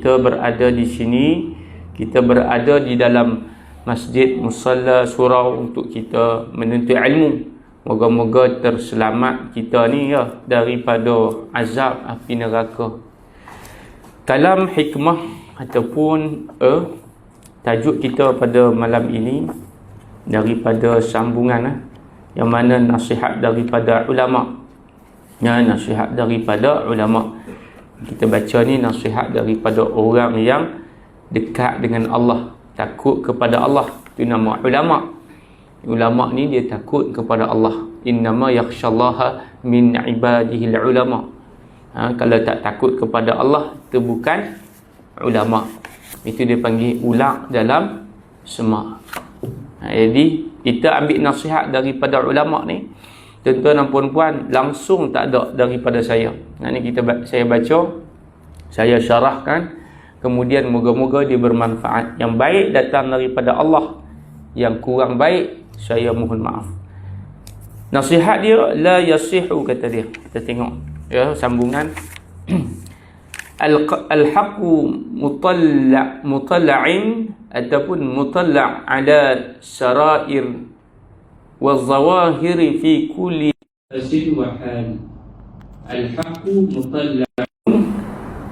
Kita berada di sini, kita berada di dalam masjid, musalla, surau untuk kita menuntut ilmu. Moga-moga terselamat kita ni ya daripada azab api neraka. Kalam hikmah ataupun tajuk kita pada malam ini daripada sambungan yang mana nasihat daripada ulama. Ya, nasihat daripada ulama. Kita baca ni nasihat daripada orang yang dekat dengan Allah, takut kepada Allah. Itu nama ulama. Ulama ni dia takut kepada Allah. Innama yakhshallaha min ibadihil ulama. Kalau tak takut kepada Allah, itu bukan ulama. Itu dia panggil ulak dalam semak. Jadi kita ambil nasihat daripada ulama ni, tuan-tuan dan puan-puan, langsung tak ada daripada saya. Ini saya baca, saya syarahkan, kemudian moga-moga dia bermanfaat. Yang baik datang daripada Allah, yang kurang baik saya mohon maaf. Nasihat dia la yasihu, kata dia. Kita tengok ya sambungan. Al-haqqu mutalla'in ataupun mutalla' ala sarair wa zawahiri fi kulli asid wa hal. Al-haqqu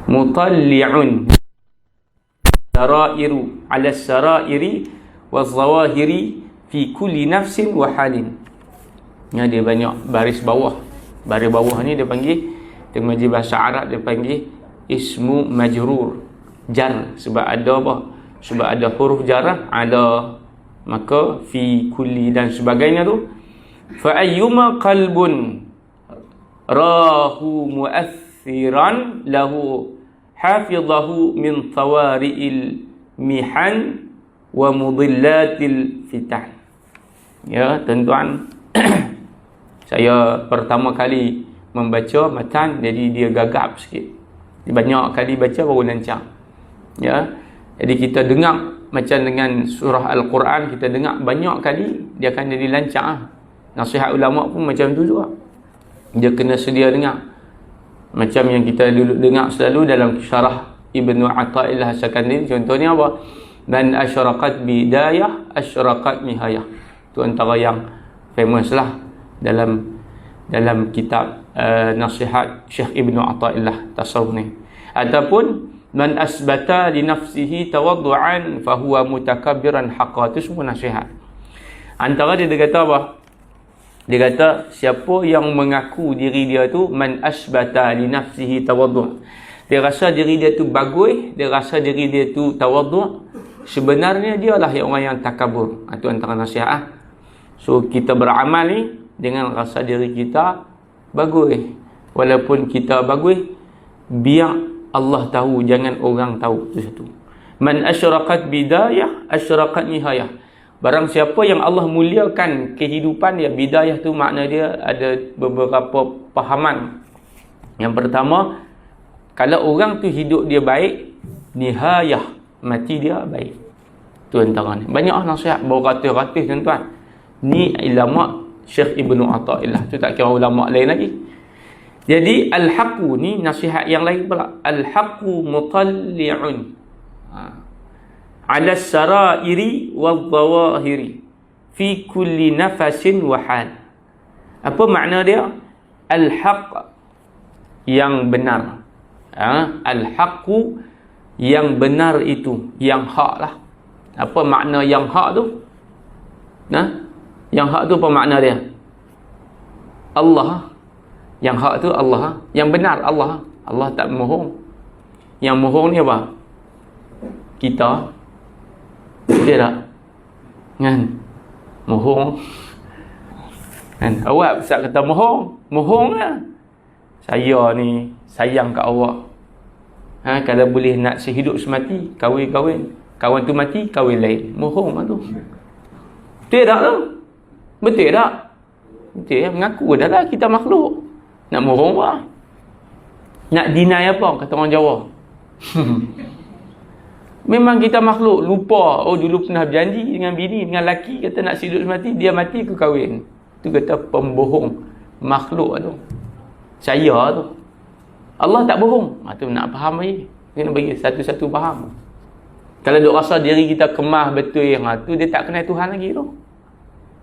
mutalli'un sarairu ala sarairi wa zawahiri fi kulli nafsin wa halin. Ya, dia banyak baris bawah. Baris bawah ni dia panggil, tengok bahasa Arab dia panggil ismu majrur, jar, sebab ada apa? Sebab ada huruf jarah, ada, maka fi kulli dan sebagainya tu. Fa ayyuma qalbun rahu mu'athiran lahu hafizahu min tawari'il mihan wa mudillatil fitan. Ya, tuan-tuan, saya pertama kali membaca matan, jadi dia gagap sikit. Banyak kali baca baru lancar. Ya, jadi kita dengar macam dengan surah Al-Quran, kita dengar banyak kali, dia akan jadi lancar. Nasihat ulama pun macam tu juga. Dia kena sedia dengar. Macam yang kita dulu dengar selalu dalam syarah Ibnu Athaillah As-Sakandari, contohnya apa? Man asyraqat bidayah asyraqat nihayah. Itu antara yang famous lah dalam kitab nasihat Syekh Ibnu Athaillah tasawuf ni. Ataupun man asbata li nafsihi tawaddu'an fahuwa mutakabbiran haqqa. Itu semua nasihat. Antara dia kata apa? Dia kata siapa yang mengaku diri dia tu man asbata li nafsihi tawaddu', dia rasa diri dia tu bagus, dia rasa diri dia tu tawaddu', sebenarnya dialah orang yang takabur. Itu antara nasihat. So kita beramal ni dengan rasa diri kita bagus. Walaupun kita bagus, biar Allah tahu, jangan orang tahu. Itu satu. Man asyraqat bidayah asyraqat nihayah. Barang siapa yang Allah muliakan kehidupan dia, bidayah tu makna dia ada beberapa pahaman. Yang pertama, kalau orang tu hidup dia baik, nihayah, mati dia baik. Tu antara ni. Banyak nasihat, beratus-ratus tuan-tuan. Ni ulama Syekh Ibnu Athaillah. Tu tak kira ulama lain lagi. Jadi al-haqqu ni nasihat yang lain pula. Al-haqqu mutalli'un ala sarairi wal-zawahiri fi kulli nafasin wa hal. Apa makna dia? Al-haqq yang benar. Al-haqqu yang benar itu, yang hak lah. Apa makna yang hak tu? Yang hak tu apa makna dia? Allah. Yang hak tu Allah. Yang benar Allah. Allah tak bohong. Yang bohong ni apa? Kita. Betul tak? Kan? Bohong. Kan? Awak besar kata bohong. Bohong lah. Saya ni sayang kat awak. Kalau boleh nak sehidup semati, kahwin-kahwin. Kawan tu mati, kahwin lain. Bohong lah tu. Betul tak tu? Betul tak? Betul ya? Mengaku dah lah kita makhluk. Nak bohong apa? Nak deny apa? Kata orang Jawa. Memang kita makhluk. Lupa. Oh, dulu pernah berjanji dengan bini, dengan laki, kata nak hidup semati, dia mati ke kahwin. Itu kata pembohong. Makhluk tu. Saya tu. Allah tak bohong. Itu nak faham lagi. Kena bagi satu-satu faham. Kalau duk rasa diri kita kemah betul yang tu, dia tak kenal Tuhan lagi tu.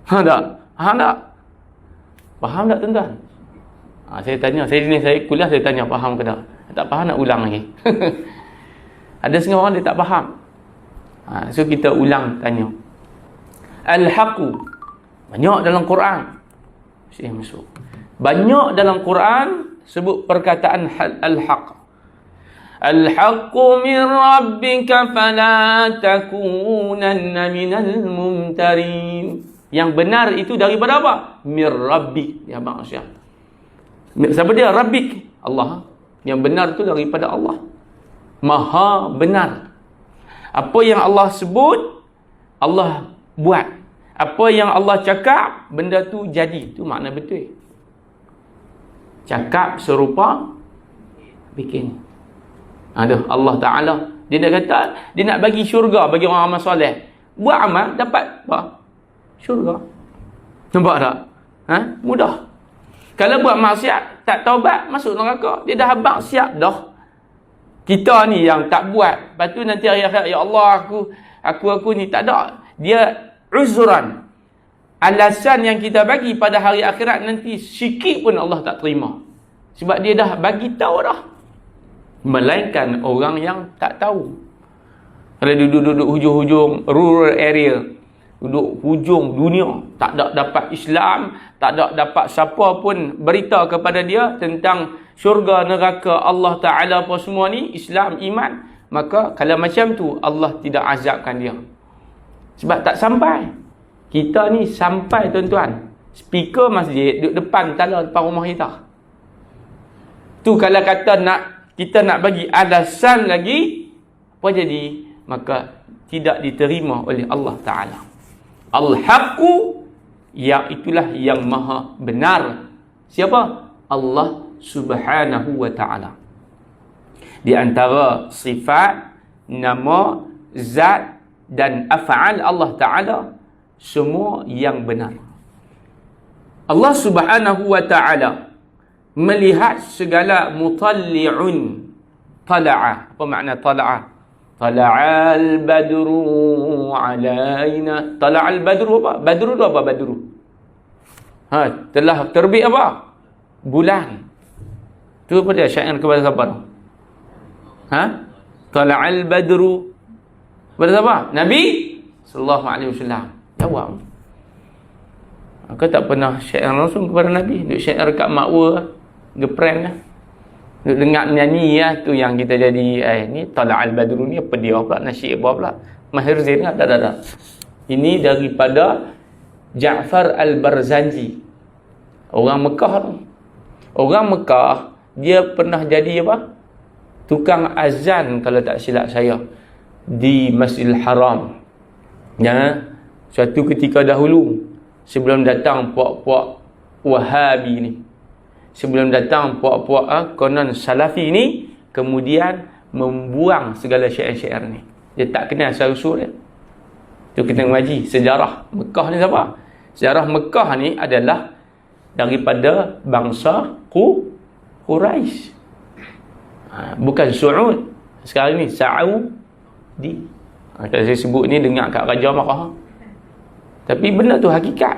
Tak? Faham tak tuan-tuan? Saya tanya, saya kuliah, saya tanya faham ke tak? Tak faham nak ulang lagi. Ada setengah orang dia tak faham. So kita ulang tanya. Al-haqu. Banyak dalam Quran. Mesti masuk. Banyak dalam Quran sebut perkataan al-haq. Al-haqqu min rabbika fala takunanna minal mumtarin. Yang benar itu daripada apa? Mir rabbik. Ya bang Syah. Siapa dia? Rabbik. Allah. Yang benar itu daripada Allah. Maha benar. Apa yang Allah sebut, Allah buat. Apa yang Allah cakap, benda tu jadi. Itu makna betul. Cakap serupa bikin. Aduh, Allah Ta'ala, dia dah kata, dia nak bagi syurga bagi orang amal soleh. Buat amal, dapat apa? Syurga. Nampak tak? Mudah. Kalau buat maksiat, tak taubat, masuk neraka. Dia dah habaq siap dah. Kita ni yang tak buat, lepas tu nanti hari akhirat, ya Allah, aku ni tak ada. Dia uzran. Alasan yang kita bagi pada hari akhirat nanti, sikit pun Allah tak terima. Sebab dia dah bagi tahu dah. Melainkan orang yang tak tahu. Kalau duduk hujung-hujung rural area, duduk hujung dunia, tak ada dapat Islam, tak ada dapat siapa pun berita kepada dia tentang syurga, neraka, Allah Ta'ala apa semua ni, Islam, iman, maka kalau macam tu Allah tidak azabkan dia. Sebab tak sampai. Kita ni sampai tuan-tuan. Speaker masjid duduk depan tala depan rumah kita. Tu kalau kata kita nak bagi alasan lagi, apa jadi? Maka tidak diterima oleh Allah Ta'ala. Al-Haqqu, yang itulah yang maha benar. Siapa? Allah Subhanahu wa Ta'ala. Di antara sifat, nama, zat dan af'al Allah Ta'ala, semua yang benar. Allah Subhanahu wa Ta'ala melihat segala mutalli'un. Tala'a. Apa makna tala'a? Tala'al badru alaina. Tala'al badru apa? Badru tu apa badru? Telah terbit apa? Bulan. Tu apa dia? Syair kepada siapa tu? Tala'al badru. Kepada siapa? Nabi sallallahu alaihi wasallam. Jawab. Aku tak pernah syair langsung kepada Nabi. Duk syair kat makwa, gepren lah. Duk dengar nyanyi lah. Tu yang kita jadi, ni Tala'al Badru ni apa dia pula? Nasyid apa pula? Mahir Zain kan? Tak. Ini daripada Ja'far Al-Barzanji. Orang Mekah tu. Orang Mekah, dia pernah jadi apa? Tukang azan kalau tak silap saya. Di Masjidil Haram. Ya. Suatu ketika dahulu, sebelum datang puak-puak Wahabi ni, sebelum datang puak-puak konon Salafi ni, kemudian membuang segala syair-syair ni. Dia tak kenal asal-usul dia. Tu kita ngaji sejarah Mekah ni siapa? Sejarah Mekah ni adalah daripada bangsa Quraisy. Bukan Suud. Sekarang ni Saudi. Kalau saya sebut ni dengar kat Raja marah. Tapi benda tu hakikat.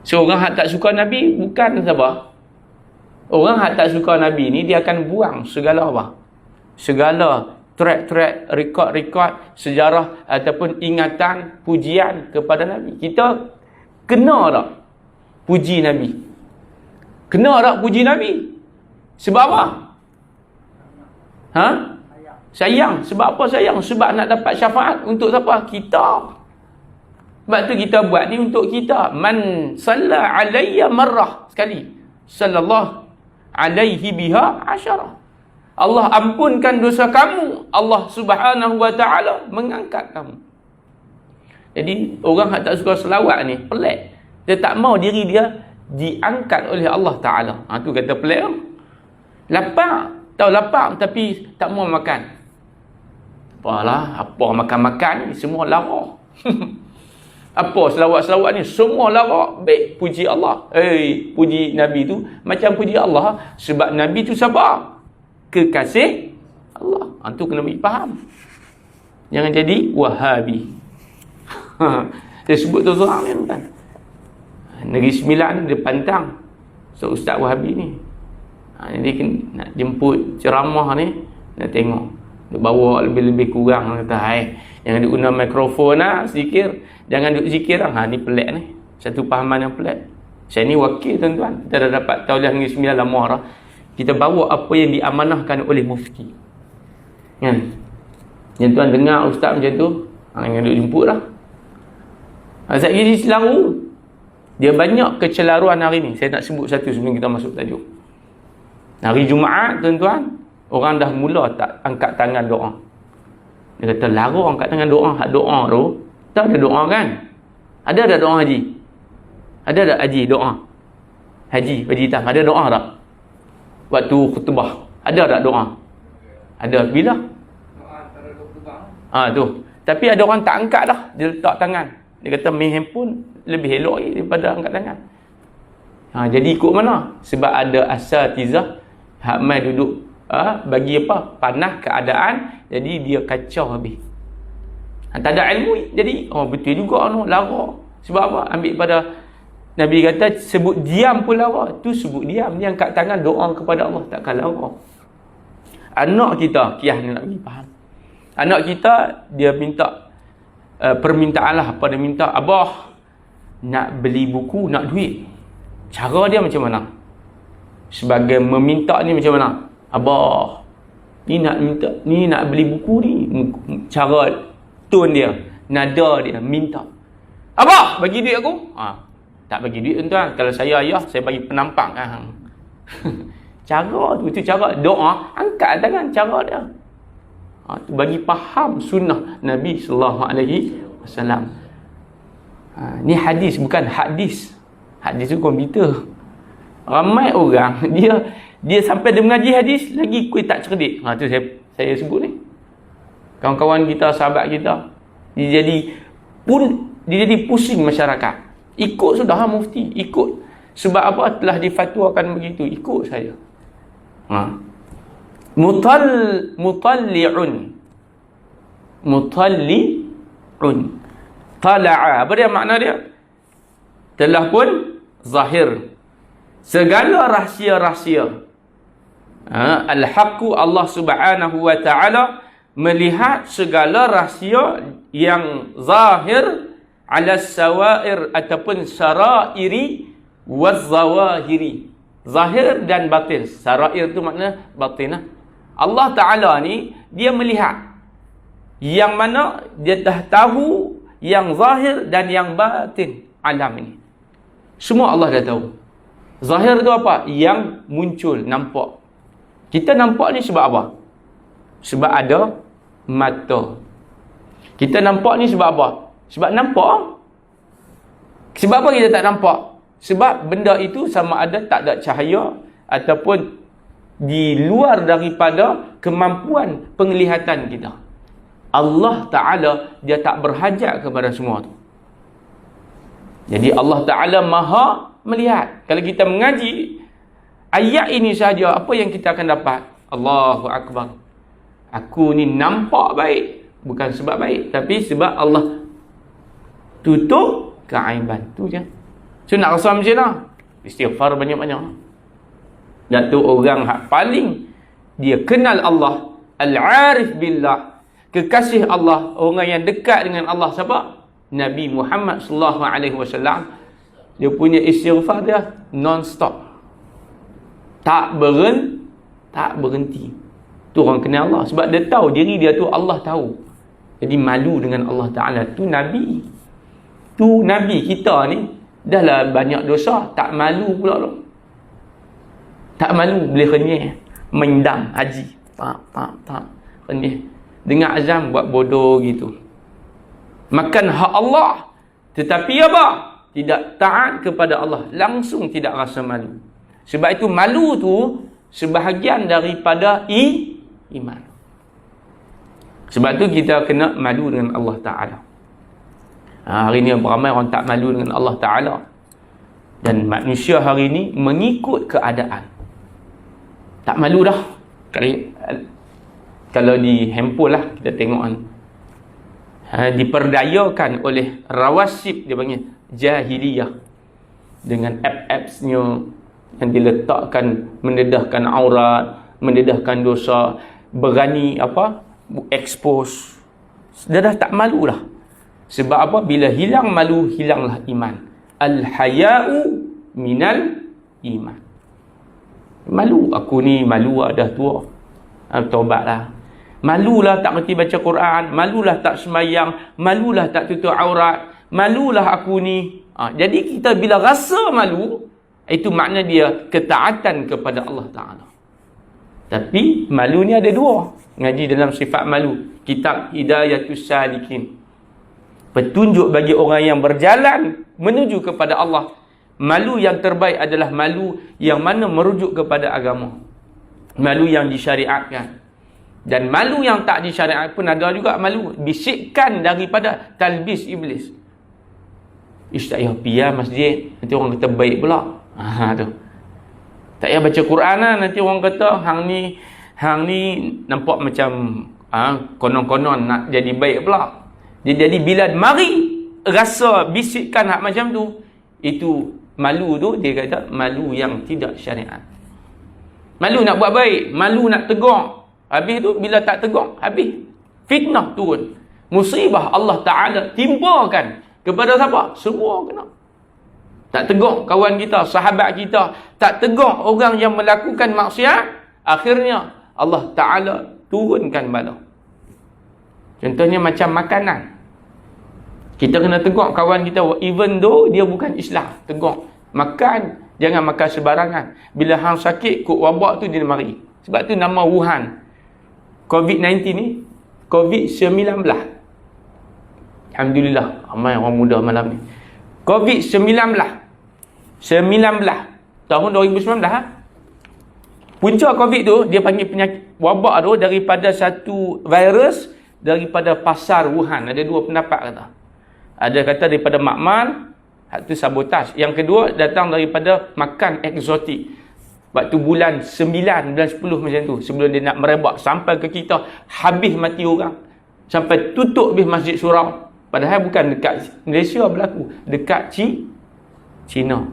Seorang yang tak suka Nabi bukan siapa? Orang yang tak suka Nabi ni, dia akan buang segala apa? Segala track-track, rekod-rekod sejarah ataupun ingatan, pujian kepada Nabi. Kita kena tak puji Nabi? Kena tak puji Nabi? Sebab apa? Sayang. Sebab apa sayang? Sebab nak dapat syafaat untuk siapa? Kita. Sebab tu kita buat ni untuk kita. Man salla alayya marrah, sekali. Sallallahu alaihi biha asyarah. Allah ampunkan dosa kamu. Allah Subhanahu wa Ta'ala mengangkat kamu. Jadi orang yang tak suka selawat ni pelik. Dia tak mau diri dia diangkat oleh Allah Ta'ala. Tu kata pelik. Lapar. Tahu lapar tapi tak mau makan. Apalah, apa makan-makan ni semua lara. Apa selawat-selawat ni semua lara. Baik puji Allah. Puji Nabi tu macam puji Allah. Sebab Nabi tu siapa? Kekasih Allah. Tu kena bagi faham. Jangan jadi Wahabi. Saya sebut tu seorang ni kan. Negeri Sembilan dia pantang Ustaz Wahabi ni. Jadi nak jemput ceramah ni, nak tengok. Dia bawa lebih-lebih kurang kata, jangan duk guna mikrofon zikir. Jangan duk zikir ni pelik ni. Satu pahaman yang pelik. Saya ni wakil tuan-tuan. Kita dah dapat Tauliah Negeri Sembilan lama dah. Kita bawa apa yang diamanahkan oleh mufti. Kan? Yang tuan dengar ustaz macam tu, jangan duk jemput lah. Saya pergi di Selaru, dia banyak kecelaruan hari ni. Saya nak sebut satu sebelum kita masuk tajuk. Hari Jumaat tuan-tuan, orang dah mula tak angkat tangan doa. Dia kata larang angkat tangan doa. Hak doa tu tak ada doa kan? Ada tak doa haji? Ada tak haji doa? Haji hitam ada doa tak? Waktu khutbah ada tak doa? Ada. Bila? Doa antara khutbah. Tu. Tapi ada orang tak angkat dah, dia letak tangan. Dia kata main handphone lebih elok daripada angkat tangan. Jadi ikut mana? Sebab ada asatizah hak mai duduk bagi apa? Panah keadaan, jadi dia kacau habis. Tak ada ilmu, jadi betul juga lara. Sebab apa? Ambil pada Nabi kata sebut diam pun lara. Tu sebut diam, dia angkat tangan doa kepada Allah, takkan lara. Anak kita, Kiah ni nak bagi faham. Anak kita dia minta permintaan lah, apa dia minta? Abah nak beli buku, nak duit. Cara dia macam mana? Sebagai meminta ni macam mana? Abah ni nak minta, ni nak beli buku ni. Cara tone dia, nada dia minta. Abah bagi duit aku. Tak bagi duit tuan. Kalau saya ayah, saya bagi penampang. Cara tu, itu cara doa, angkat tangan, cara dia. Tu bagi faham sunnah Nabi sallallahu alaihi wasallam. Ni hadis bukan hadis. Hadis tu komputer. Ramai orang dia sampai dia mengaji hadis lagi kuih tak cerdik. Tu saya sebut ni. Kawan-kawan kita, sahabat kita, dia jadi pusing masyarakat. Ikut sudah mufti, ikut. Sebab apa? Telah difatwakan begitu, ikut saya. Mutalli'un. Tala'a. Apa dia makna dia? Telah pun zahir. Segala rahsia-rahsia. Al-haqqu, Allah subhanahu wa ta'ala melihat segala rahsia yang zahir ala sawair ataupun sarairi waz-zawahiri. Zahir dan batin. Sarair tu makna batin. Allah Ta'ala ni dia melihat yang mana dia dah tahu yang zahir dan yang batin alam ini. Semua Allah dah tahu. Zahir tu apa? Yang muncul, nampak. Kita nampak ni sebab apa? Sebab ada mata. Kita nampak ni sebab apa? Sebab nampak. Sebab apa kita tak nampak? Sebab benda itu sama ada tak ada cahaya ataupun di luar daripada kemampuan penglihatan kita. Allah Ta'ala dia tak berhajat kepada semua tu. Jadi Allah Ta'ala maha melihat. Kalau kita mengaji ayat ini sahaja, apa yang kita akan dapat? Allahu Akbar. Aku ni nampak baik. Bukan sebab baik, tapi sebab Allah tutup keaiban. Tu je. So nak rasa macam mana? Istighfar banyak-banyak. Datuk orang hak paling dia kenal Allah, al-arif billah, kekasih Allah, orang yang dekat dengan Allah siapa? Nabi Muhammad sallallahu alaihi wasallam. Dia punya istighfar dia non-stop. Tak berhenti. Tu orang kenal Allah sebab dia tahu diri dia tu Allah tahu. Jadi malu dengan Allah Ta'ala. Tu Nabi. Tu Nabi kita ni dah lah banyak dosa, tak malu pula tu. Tak malu, boleh renyih. Mendam haji. Tak. Renyih. Dengar azam buat bodoh gitu. Makan hak Allah. Tetapi apa? Tidak taat kepada Allah. Langsung tidak rasa malu. Sebab itu malu tu sebahagian daripada iman. Sebab tu kita kena malu dengan Allah Ta'ala. Hari ni ramai orang tak malu dengan Allah Ta'ala. Dan manusia hari ni mengikut keadaan. Tak malu dah. kalau di handphone lah kita tengok kan, diperdayakan oleh rawasib, dia panggil jahiliyah, dengan apps-nya yang diletakkan mendedahkan aurat, mendedahkan dosa, berani expose. Dah tak malu lah. Sebab apa? Bila hilang malu, hilanglah iman. Al-haya'u minal iman. Malu, aku ni malu dah tua, taubatlah. Malulah tak mengerti baca Quran, malulah tak sembahyang, malulah tak tutup aurat, malulah aku ni. Jadi kita bila rasa malu, itu makna dia ketaatan kepada Allah Ta'ala. Tapi malu ni ada dua. Ngaji dalam sifat malu, kitab Hidayatus Salikin, petunjuk bagi orang yang berjalan menuju kepada Allah. Malu yang terbaik adalah malu yang mana merujuk kepada agama, malu yang disyariatkan. Dan malu yang tak disyariat pun ada juga malu, bisikkan daripada talbis iblis. Tak payah pergi masjid, nanti orang kata baik pula. Tu. Tak payah baca Quran lah, nanti orang kata hang ni nampak macam konon-konon nak jadi baik pula. Jadi bila mari rasa bisikkan hak macam tu, itu malu tu dia kata malu yang tidak syariat. Malu nak buat baik, malu nak tegur. Habis tu bila tak tegur, habis fitnah turun. Musibah Allah Ta'ala timpakan kepada siapa? Semua kena. Tak tegur kawan kita, sahabat kita, tak tegur orang yang melakukan maksiat, akhirnya Allah Ta'ala turunkan bala. Contohnya macam makanan. Kita kena tegur kawan kita, even though dia bukan Islam, tegur. Makan, jangan makan sebarangan. Bila hang sakit, kok wabak tu dia mari. Sebab tu nama Wuhan. COVID-19 ni, COVID-19. Alhamdulillah, ramai orang muda malam ni. COVID-19. 19. Tahun 2019. Punca COVID tu, dia panggil penyakit wabak tu daripada satu virus daripada pasar Wuhan. Ada dua pendapat kata. Ada kata daripada makmal, itu sabotaj. Yang kedua, datang daripada makan eksotik. Waktu bulan 9, bulan 10 macam tu, sebelum dia nak merebak sampai ke kita, habis mati orang. Sampai tutup habis Masjid Surau. Padahal bukan dekat Malaysia berlaku, dekat China.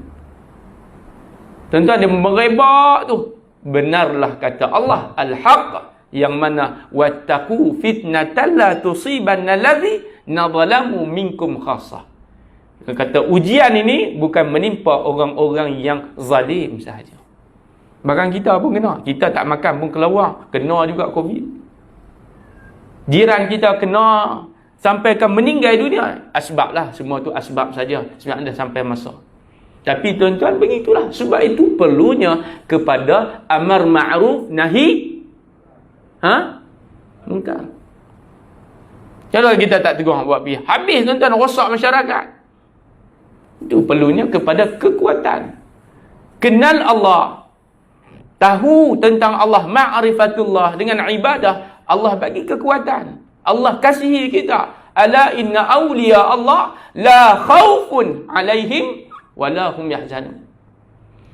Tuan-tuan, dia merebak tu. Benarlah kata Allah Al-Haq, yang mana wattaqu fitnatan la tusibanna allazi nadhalamu minkum khassah. Kata ujian ini bukan menimpa orang-orang yang zalim sahaja. Bahkan kita pun kena. Kita tak makan pun keluar, kena juga COVID. Jiran kita kena, sampaikan meninggal dunia. Asbab lah, semua tu asbab saja. Sebab anda sampai masa. Tapi tuan-tuan, begitulah. Sebab itu perlunya kepada amar ma'ruf nahi munkar. Kalau kita tak tegur buat pergi, habis tuan-tuan, rosak masyarakat. Itu perlunya kepada kekuatan. Kenal Allah, tahu tentang Allah, ma'rifatullah, dengan ibadah, Allah bagi kekuatan. Allah kasihi kita. Ala inna awliya Allah la khawfun alaihim wa la hum yahzanun.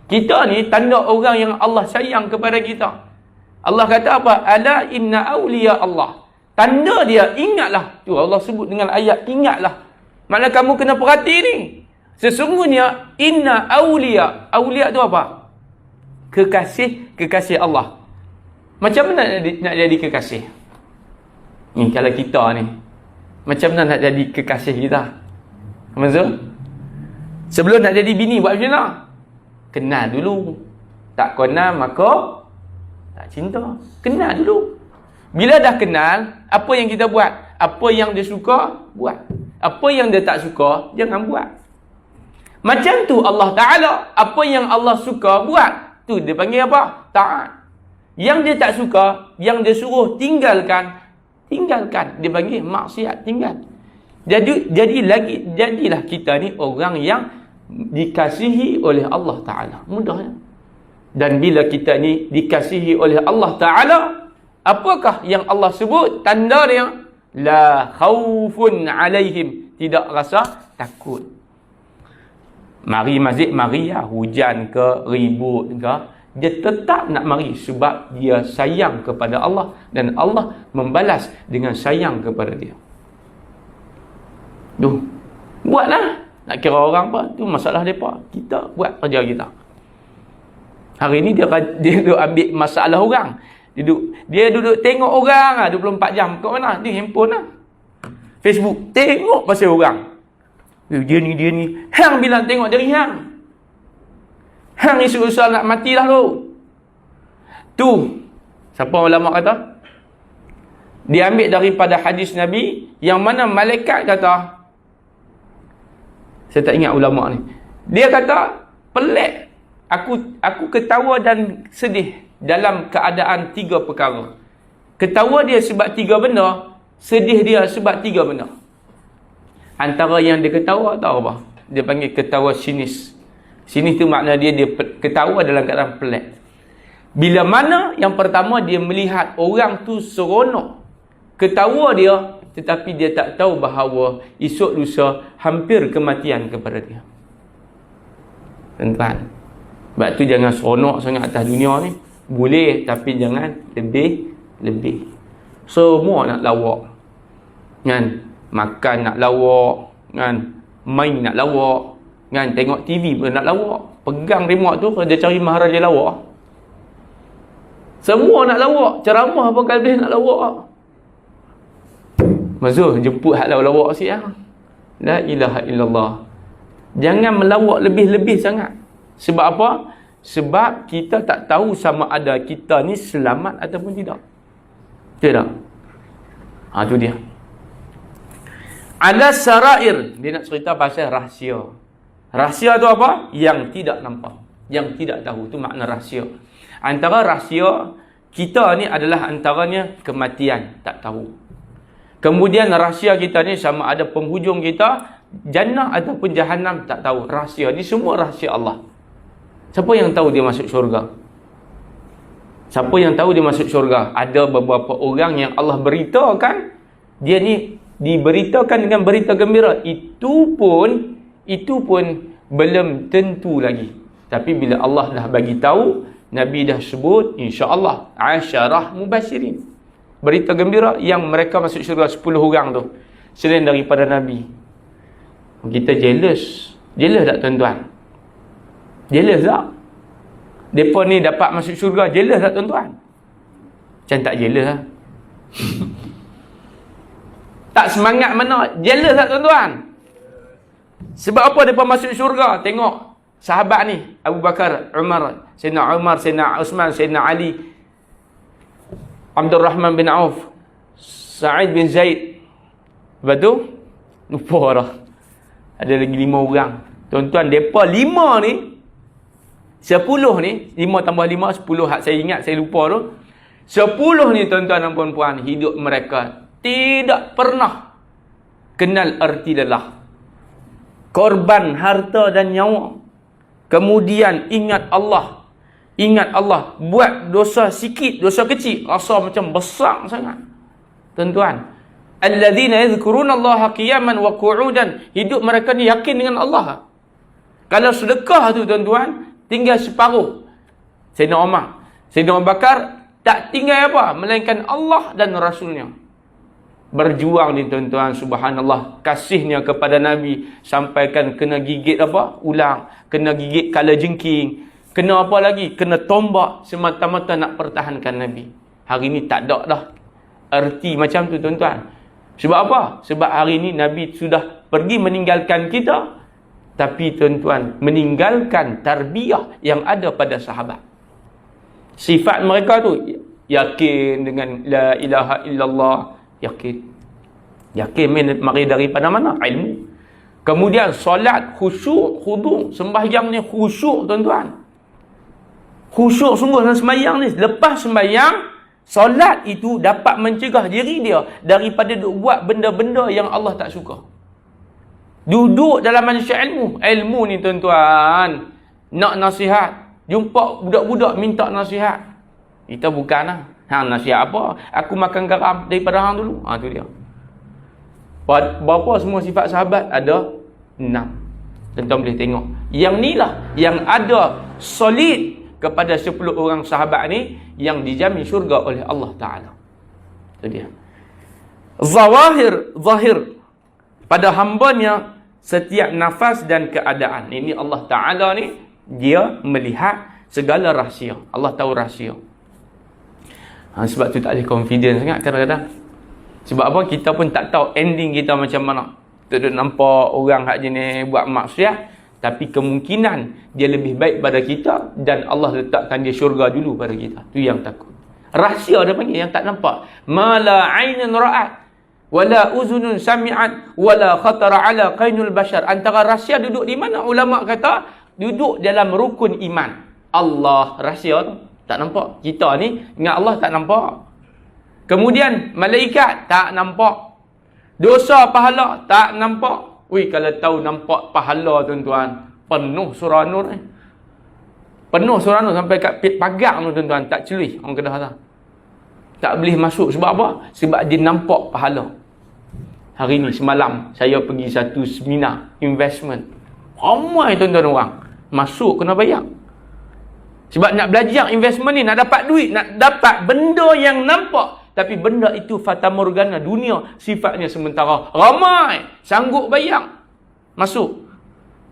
Kita ni tanda orang yang Allah sayang kepada kita. Allah kata apa? Ala inna awliya Allah. Tanda dia, ingatlah. Tu Allah sebut dengan ayat, ingatlah. Maknanya kamu kena perhati ni. Sesungguhnya inna awliya. Awliya tu apa? Kekasih Allah. Macam mana nak jadi kekasih? Ni kalau kita ni, macam mana nak jadi kekasih kita? Maksud? Sebelum nak jadi bini buat macam mana? Kenal dulu. Tak kenal maka tak cinta. Kenal dulu. Bila dah kenal, apa yang kita buat? Apa yang dia suka, buat. Apa yang dia tak suka, jangan buat. Macam tu Allah Ta'ala. Apa yang Allah suka, buat. Tu dia panggil apa? Taat. Yang dia tak suka, yang dia suruh tinggalkan, tinggalkan. Dia panggil maksiat, tinggal. Jadilah kita ni orang yang dikasihi oleh Allah Ta'ala. Mudahnya. Dan bila kita ni dikasihi oleh Allah Ta'ala, apakah yang Allah sebut? Tanda dia, la khawfun alaihim. Tidak rasa takut. Mari masjid, mari ya. Hujan ke, ribut ke, dia tetap nak mari sebab dia sayang kepada Allah dan Allah membalas dengan sayang kepada dia. Tu, buatlah. Nak kira orang apa, tu masalah mereka. Kita buat kerja kita. Hari ni dia duduk ambil masalah orang. Dia duduk tengok orang 24 jam. Kat mana? Di handphone lah. Facebook. Tengok pasal orang. Dia ni. Hang bilang tengok dari hang. Hang isu usaha nak mati dah tu. Tu. Siapa ulama kata? Dia ambil daripada hadis Nabi. Yang mana malaikat kata. Saya tak ingat ulama ni. Dia kata, pelik. Aku ketawa dan sedih dalam keadaan 3 perkara. Ketawa dia sebab 3 benda. Sedih dia sebab 3 benda. Antara yang dia ketawa tahu apa? Dia panggil ketawa sinis. Sinis tu makna dia ketawa dalam keadaan pelik. Bila mana yang pertama dia melihat orang tu seronok. Ketawa dia, tetapi dia tak tahu bahawa esok lusa hampir kematian kepada dia. Tuan-tuan, sebab tu jangan seronok sangat atas dunia ni. Boleh, tapi jangan lebih. Semua nak lawak. Kan? Makan nak lawak. Kan? Main nak lawak. Kan? Tengok TV pun nak lawak. Pegang remote tu, dia cari maharaja lawak. Semua nak lawak. Ceramah pun kalau nak lawak. Mazul, jemput hak lawak sikit lah. La ilaha illallah. Jangan melawak lebih-lebih sangat. Sebab apa? Sebab kita tak tahu sama ada kita ni selamat ataupun tidak. Betul tak? Tu dia. Ala sarair. Dia nak cerita pasal rahsia. Rahsia tu apa? Yang tidak nampak. Yang tidak tahu. Tu makna rahsia. Antara rahsia kita ni adalah antaranya kematian. Tak tahu. Kemudian rahsia kita ni sama ada penghujung kita jannah ataupun jahannam, tak tahu. Rahsia ni semua rahsia Allah. Siapa yang tahu dia masuk syurga? Siapa yang tahu dia masuk syurga? Ada beberapa orang yang Allah beritakan, dia ni diberitakan dengan berita gembira. Itu pun belum tentu lagi. Tapi bila Allah dah bagi tahu, Nabi dah sebut insya-Allah asyarah mubasyirin. Berita gembira yang mereka masuk syurga 10 orang tu. Selain daripada Nabi. Kita jealous. Jealous tak tuan-tuan? Jealous tak? Mereka ni dapat masuk syurga. Jealous tak tuan-tuan? Macam tak jealous lah. Tak semangat mana? Jealous tak tuan-tuan? Sebab apa mereka masuk syurga? Tengok sahabat ni. Abu Bakar, Umar, Sayyidina Usman, Sayyidina Ali, Abdul Rahman bin Auf, Sa'id bin Zaid. Lepas tu, lupa dah. Ada lagi 5 orang. Tuan-tuan, mereka 5 ni, 10 ni, 5 tambah 5, 10 hak saya ingat, saya lupa tu. 10 ni tuan-tuan dan puan-puan, hidup mereka tidak pernah kenal erti lelah. Korban harta dan nyawa. Kemudian ingat Allah. Ingat Allah, buat dosa sikit, dosa kecil, rasa macam besar sangat. Tuan-tuan, alladzina yadhkurunallaha qiyaman wa qu'udan, hidup mereka ni yakin dengan Allah. Kalau sedekah tu tuan-tuan, tinggal separuh. Sayyidina Umar, Sayyidina Abu Bakar tak tinggal apa melainkan Allah dan Rasulnya. Berjuang ni tuan-tuan, subhanallah, kasihnya kepada Nabi sampaikan kena gigit apa? Ulang, kena gigit kala jengking. Kena apa lagi? Kena tombak semata-mata nak pertahankan Nabi. Hari ni tak ada dah erti macam tu tuan-tuan. Sebab apa? Sebab hari ni Nabi sudah pergi meninggalkan kita. Tapi tuan-tuan, meninggalkan tarbiyah yang ada pada sahabat. Sifat mereka tu, yakin dengan la ilaha illallah. Yakin mari daripada mana? Ilmu. Kemudian solat khusyuk, khudu', sembahyang ni khusyuk tuan-tuan. Khusyuk sungguh dalam sembahyang ni. Lepas sembahyang, solat itu dapat mencegah diri dia daripada buat benda-benda yang Allah tak suka. Duduk dalam manusia ilmu. Ilmu ni tuan-tuan, nak nasihat, jumpa budak-budak minta nasihat. Kita bukanlah. Hang nasihat apa? Aku makan garam daripada hang dulu. Tu dia. Berapa semua sifat sahabat? Ada 6. Tuan-tuan boleh tengok. Yang ni lah yang ada solid kepada 10 orang sahabat ni yang dijamin syurga oleh Allah Ta'ala. Itu dia. Zahir pada hambanya setiap nafas dan keadaan. Ini Allah Ta'ala ni, dia melihat segala rahsia. Allah tahu rahsia. Sebab tu tak boleh confident sangat kadang-kadang. Sebab apa? Kita pun tak tahu ending kita macam mana. Kita nampak orang hak jenis buat maksiat, tapi kemungkinan dia lebih baik pada kita dan Allah letakkan dia syurga dulu pada kita. Tu yang takut. Rahsia dia panggil yang tak nampak. Ma la 'ainun ra'at wala uzunun sami'at wala khatara 'ala qainul bashar. Antara rahsia duduk di mana? Ulama kata duduk dalam rukun iman. Allah rahsia tu tak nampak. Kita ni ingat Allah tak nampak. Kemudian malaikat tak nampak. Dosa pahala tak nampak. Ui, kalau tahu nampak pahala tuan-tuan, penuh surah Nur ni. Penuh surah Nur sampai kat pagar tu tuan-tuan, tak celui orang Kedah kata. Tak boleh masuk sebab apa? Sebab dia nampak pahala. Hari ni semalam saya pergi satu seminar investment. Ramai tuan-tuan orang masuk kena bayar. Sebab nak belajar investment ni, nak dapat duit, nak dapat benda yang nampak. Tapi benda itu fata morgana, dunia sifatnya sementara. Ramai sanggup bayar masuk.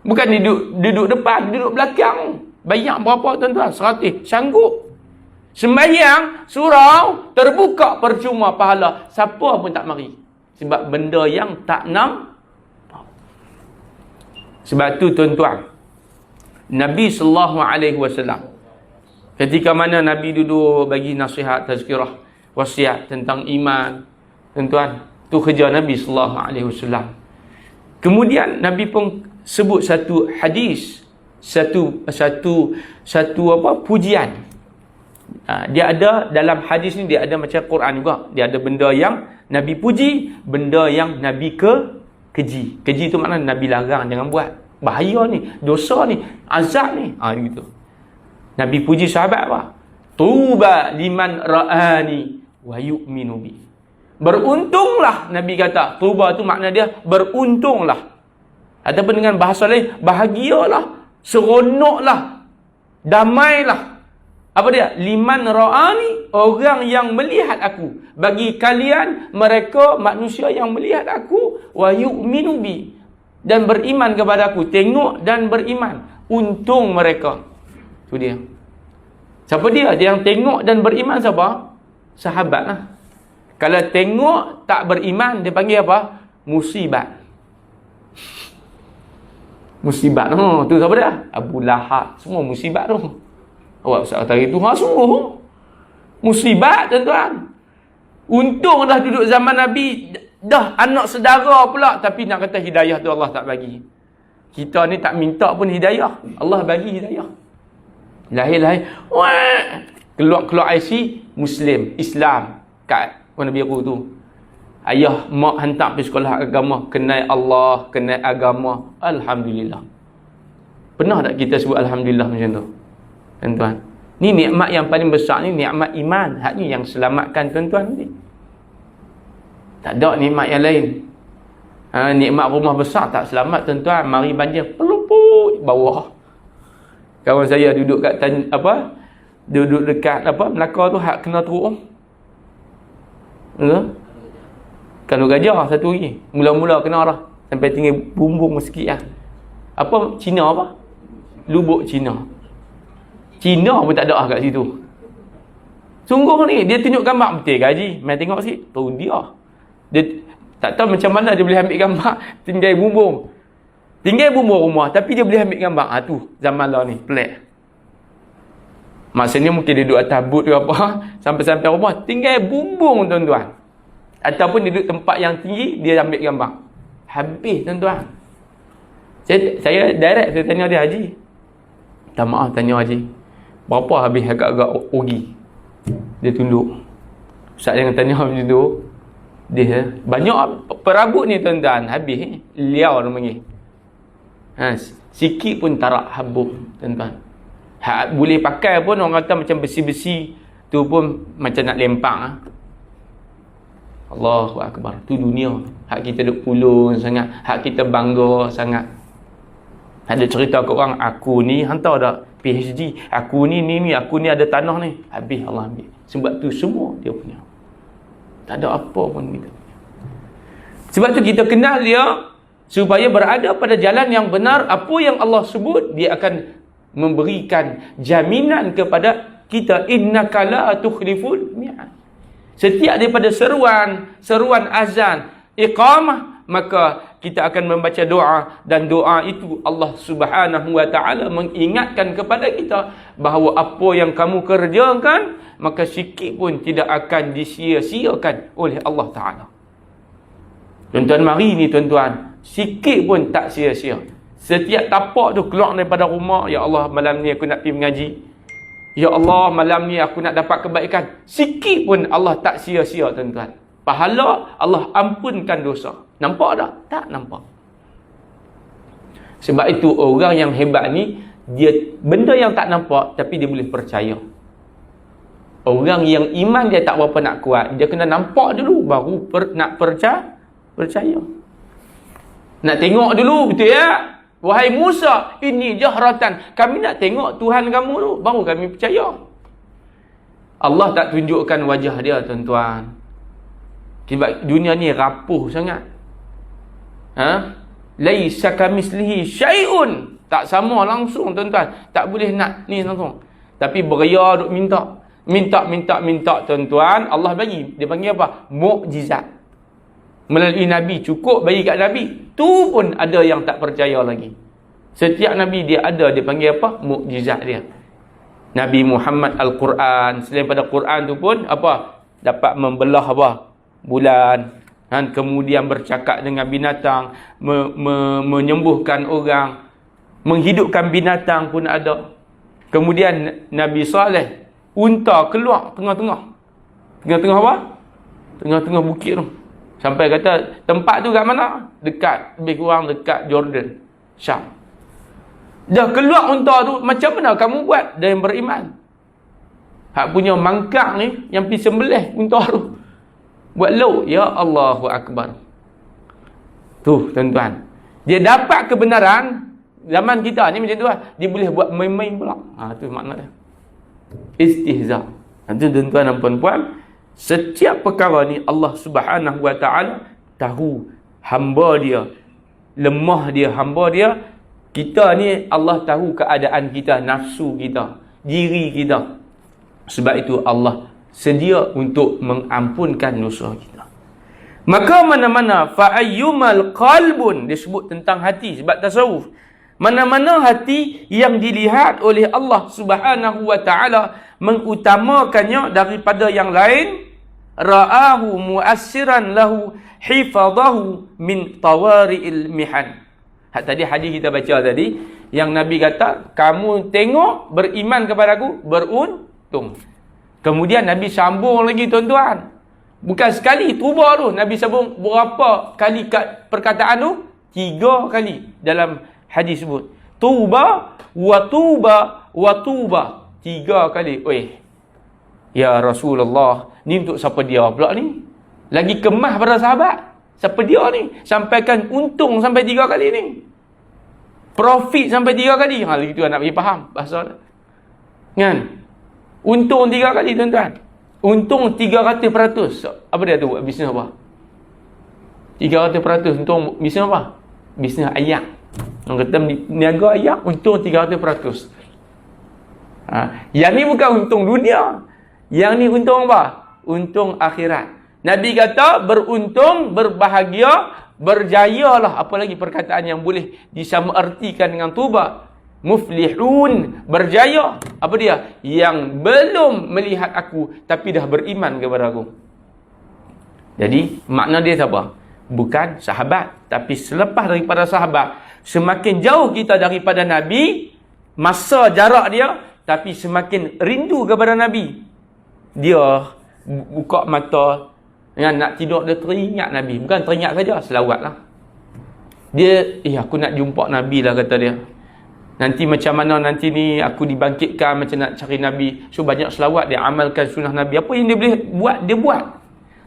Bukan duduk depan, duduk belakang. Bayar berapa tuan-tuan? 100. Sanggup. Sembahyang, surau, terbuka percuma pahala. Siapa pun tak mari. Sebab benda yang tak nampak. Sebab tu tuan-tuan, Nabi SAW, ketika mana Nabi duduk bagi nasihat, tazkirah, wasiat tentang iman, tuan-tuan, tu kerja Nabi SAW. Kemudian Nabi pun sebut satu hadis, satu pujian. Dia ada dalam hadis ni, dia ada macam Quran juga. Dia ada benda yang Nabi puji, benda yang Nabi keji. Keji tu makna Nabi larang jangan buat. Bahaya ni, dosa ni, azab ni. Gitu. Nabi puji sahabat apa? Tuba liman ra'ani wa yu'minu bi. Beruntunglah, Nabi kata. Tuba tu makna dia beruntunglah. Ataupun dengan bahasa lain, bahagialah, seronoklah, damailah. Apa dia? Liman ra'ani, orang yang melihat aku. Bagi kalian, mereka manusia yang melihat aku, wa yu'minu bi, dan beriman kepada aku. Tengok dan beriman. Untung mereka. Tu dia. Siapa dia? Dia yang tengok dan beriman siapa? Sahabat lah. Kalau tengok tak beriman, dia panggil apa? Musibat. Musibat tu siapa dia? Abu Lahab. Semua musibat tu. Awak saat hari tu semua musibat tuan-tuan. Untung dah duduk zaman Nabi, dah anak saudara pula, tapi nak kata hidayah tu Allah tak bagi. Kita ni tak minta pun hidayah, Allah bagi hidayah. Lahir-lahir, keluar IC Muslim, Islam kat Nabi aku tu. Ayah mak hantar pergi sekolah agama, kenal Allah, kenal agama. Alhamdulillah. Pernah tak kita sebut Alhamdulillah macam tu? Tuan-tuan, ni nikmat yang paling besar ni, nikmat iman. Hak ni yang selamatkan tuan-tuan ni. Tak ada nikmat yang lain. Nikmat rumah besar tak selamat tuan-tuan. Mari banjir peluput bawah. Kawan saya duduk kat duduk dekat Melaka tu, hak kena teruk. Kalau gajah satu lagi. Mula-mula kena dah. Sampai tinggal bumbung sikit lah. Apa? Cina apa? Lubuk Cina. Cina pun tak ada kat situ. Sungguh ni, dia tunjuk gambar. Betul gaji. Main tengok sikit. Tu dia. Dia tak tahu macam mana dia boleh ambil gambar. Tinggal bumbung. Tinggal bumbung rumah. Tapi dia boleh ambil gambar. Tu zaman lah ni. Pelik. Maksudnya mungkin dia duduk atas boot ke apa. Sampai-sampai rumah. Tinggal bumbung tuan-tuan. Ataupun dia duduk tempat yang tinggi. Dia ambil gambar. Habis tuan-tuan. Saya direct. Saya tanya dia, Haji. Tak maaf tanya Haji. Berapa habis agak-agak rugi? Dia tunduk. Ustaz jangan tanya macam tu. Dia banyak perabot ni tuan-tuan. Habis liau dia panggil. Sikit pun tarak habuk tuan-tuan. Boleh pakai pun orang kata macam besi-besi tu pun macam nak lempang. Allahu Akbar. Tu dunia. Hak kita duk pulun sangat. Hak kita bangga sangat. Ada cerita ke orang, aku ni hantar dah PhD, aku ni aku ni ada tanah ni, habis Allah ambil. Sebab tu semua dia punya, tak ada apa pun kita punya. Sebab tu kita kenal dia supaya berada pada jalan yang benar. Apa yang Allah sebut, dia akan memberikan jaminan kepada kita, innaka la tukhliful mi'ad. Setiap daripada seruan azan, iqamah, maka kita akan membaca doa, dan doa itu Allah Subhanahu wa taala mengingatkan kepada kita bahawa apa yang kamu kerjakan, maka sikit pun tidak akan disia-siakan oleh Allah Taala. Tuan-tuan, mari ni tuan-tuan, sikit pun tak sia-sia. Setiap tapak tu keluar daripada rumah, ya Allah, malam ni aku nak pergi mengaji, ya Allah, malam ni aku nak dapat kebaikan. Sikit pun Allah tak sia-sia tuan-tuan. Pahala Allah ampunkan dosa. Nampak tak? Tak nampak. Sebab itu orang yang hebat ni, dia benda yang tak nampak tapi dia boleh percaya. Orang yang iman dia tak berapa nak kuat, dia kena nampak dulu baru nak percaya. Nak tengok dulu, betul ya? Wahai Musa, ini jahratan, kami nak tengok Tuhan kamu dulu baru kami percaya. Allah tak tunjukkan wajah dia tuan-tuan. Sebab dunia ni rapuh sangat. Laisa kamislihi syai'un. Tak sama langsung tuan-tuan. Tak boleh nak ni langsung. Tapi beria duk minta. Minta tuan-tuan. Allah bagi. Dia panggil apa? Mukjizat. Melalui Nabi. Cukup bagi kat Nabi. Tu pun ada yang tak percaya lagi. Setiap Nabi dia ada. Dia panggil apa? Mukjizat dia. Nabi Muhammad Al-Quran. Selain pada Quran tu pun apa? Dapat membelah apa? Bulan, dan kemudian bercakap dengan binatang, menyembuhkan orang, menghidupkan binatang pun ada. Kemudian Nabi Saleh, unta keluar tengah-tengah apa? Tengah-tengah bukit tu. Sampai kata tempat tu kat mana? Dekat, lebih kurang dekat Jordan, Syam. Dah keluar unta tu, macam mana kamu buat? Dia yang beriman. Hak punya mangkak ni yang pergi sembelih unta tu, buat lauk, ya Allahu Akbar. Tu tuan-tuan, dia dapat kebenaran. Zaman kita ni macam tu lah, dia boleh buat main-main pula. Tu makna dia, istihza. Itu tuan-tuan dan puan-puan, setiap perkara ni Allah Subhanahu wa taala tahu hamba dia, lemah dia, hamba dia. Kita ni Allah tahu keadaan kita, nafsu kita, diri kita. Sebab itu Allah sedia untuk mengampunkan dosa kita. Maka mana-mana fa'ayyumal qalbun, disebut tentang hati sebab tasawuf. Mana-mana hati yang dilihat oleh Allah Subhanahu wa taala mengutamakannya daripada yang lain, ra'ahu mu'assiran lahu hifadhahu min tawari'il mihan. Tadi hadis kita baca tadi, yang Nabi kata, kamu tengok beriman kepada aku, beruntung. Kemudian Nabi sambung lagi tuan-tuan. Bukan sekali tuba tu, Nabi sambung berapa kali kat perkataan tu? 3 kali dalam hadis sebut. Tuba wa tuba wa tuba. 3 kali. Oi, ya Rasulullah, ni untuk siapa dia pula ni? Lagi kemah pada sahabat. Siapa dia ni? Sampaikan untung sampai 3 kali ni. Profit sampai 3 kali. Lagi tu nak bagi faham bahasa dia. Kan? Untung 3 kali tuan-tuan. Untung 300%. Apa dia tu buat bisnes apa? 300% untung bisnes apa? Bisnes ayak. Orang kata niaga ayak, untung 300%. Yang ni bukan untung dunia. Yang ni untung apa? Untung akhirat. Nabi kata beruntung, berbahagia, berjayalah. Apa lagi perkataan yang boleh disamaartikan dengan tuba? Muflihun, berjaya. Apa dia? Yang belum melihat aku tapi dah beriman kepada aku. Jadi makna dia siapa? Bukan sahabat, tapi selepas daripada sahabat, semakin jauh kita daripada Nabi, masa jarak dia, tapi semakin rindu kepada Nabi. Dia buka mata, nak tidur, dia teringat Nabi. Bukan teringat saja, selawat lah. Dia, aku nak jumpa Nabi lah, kata dia. Nanti macam mana nanti ni aku dibangkitkan, macam nak cari Nabi. So banyak selawat, dia amalkan sunnah Nabi. Apa yang dia boleh buat, dia buat.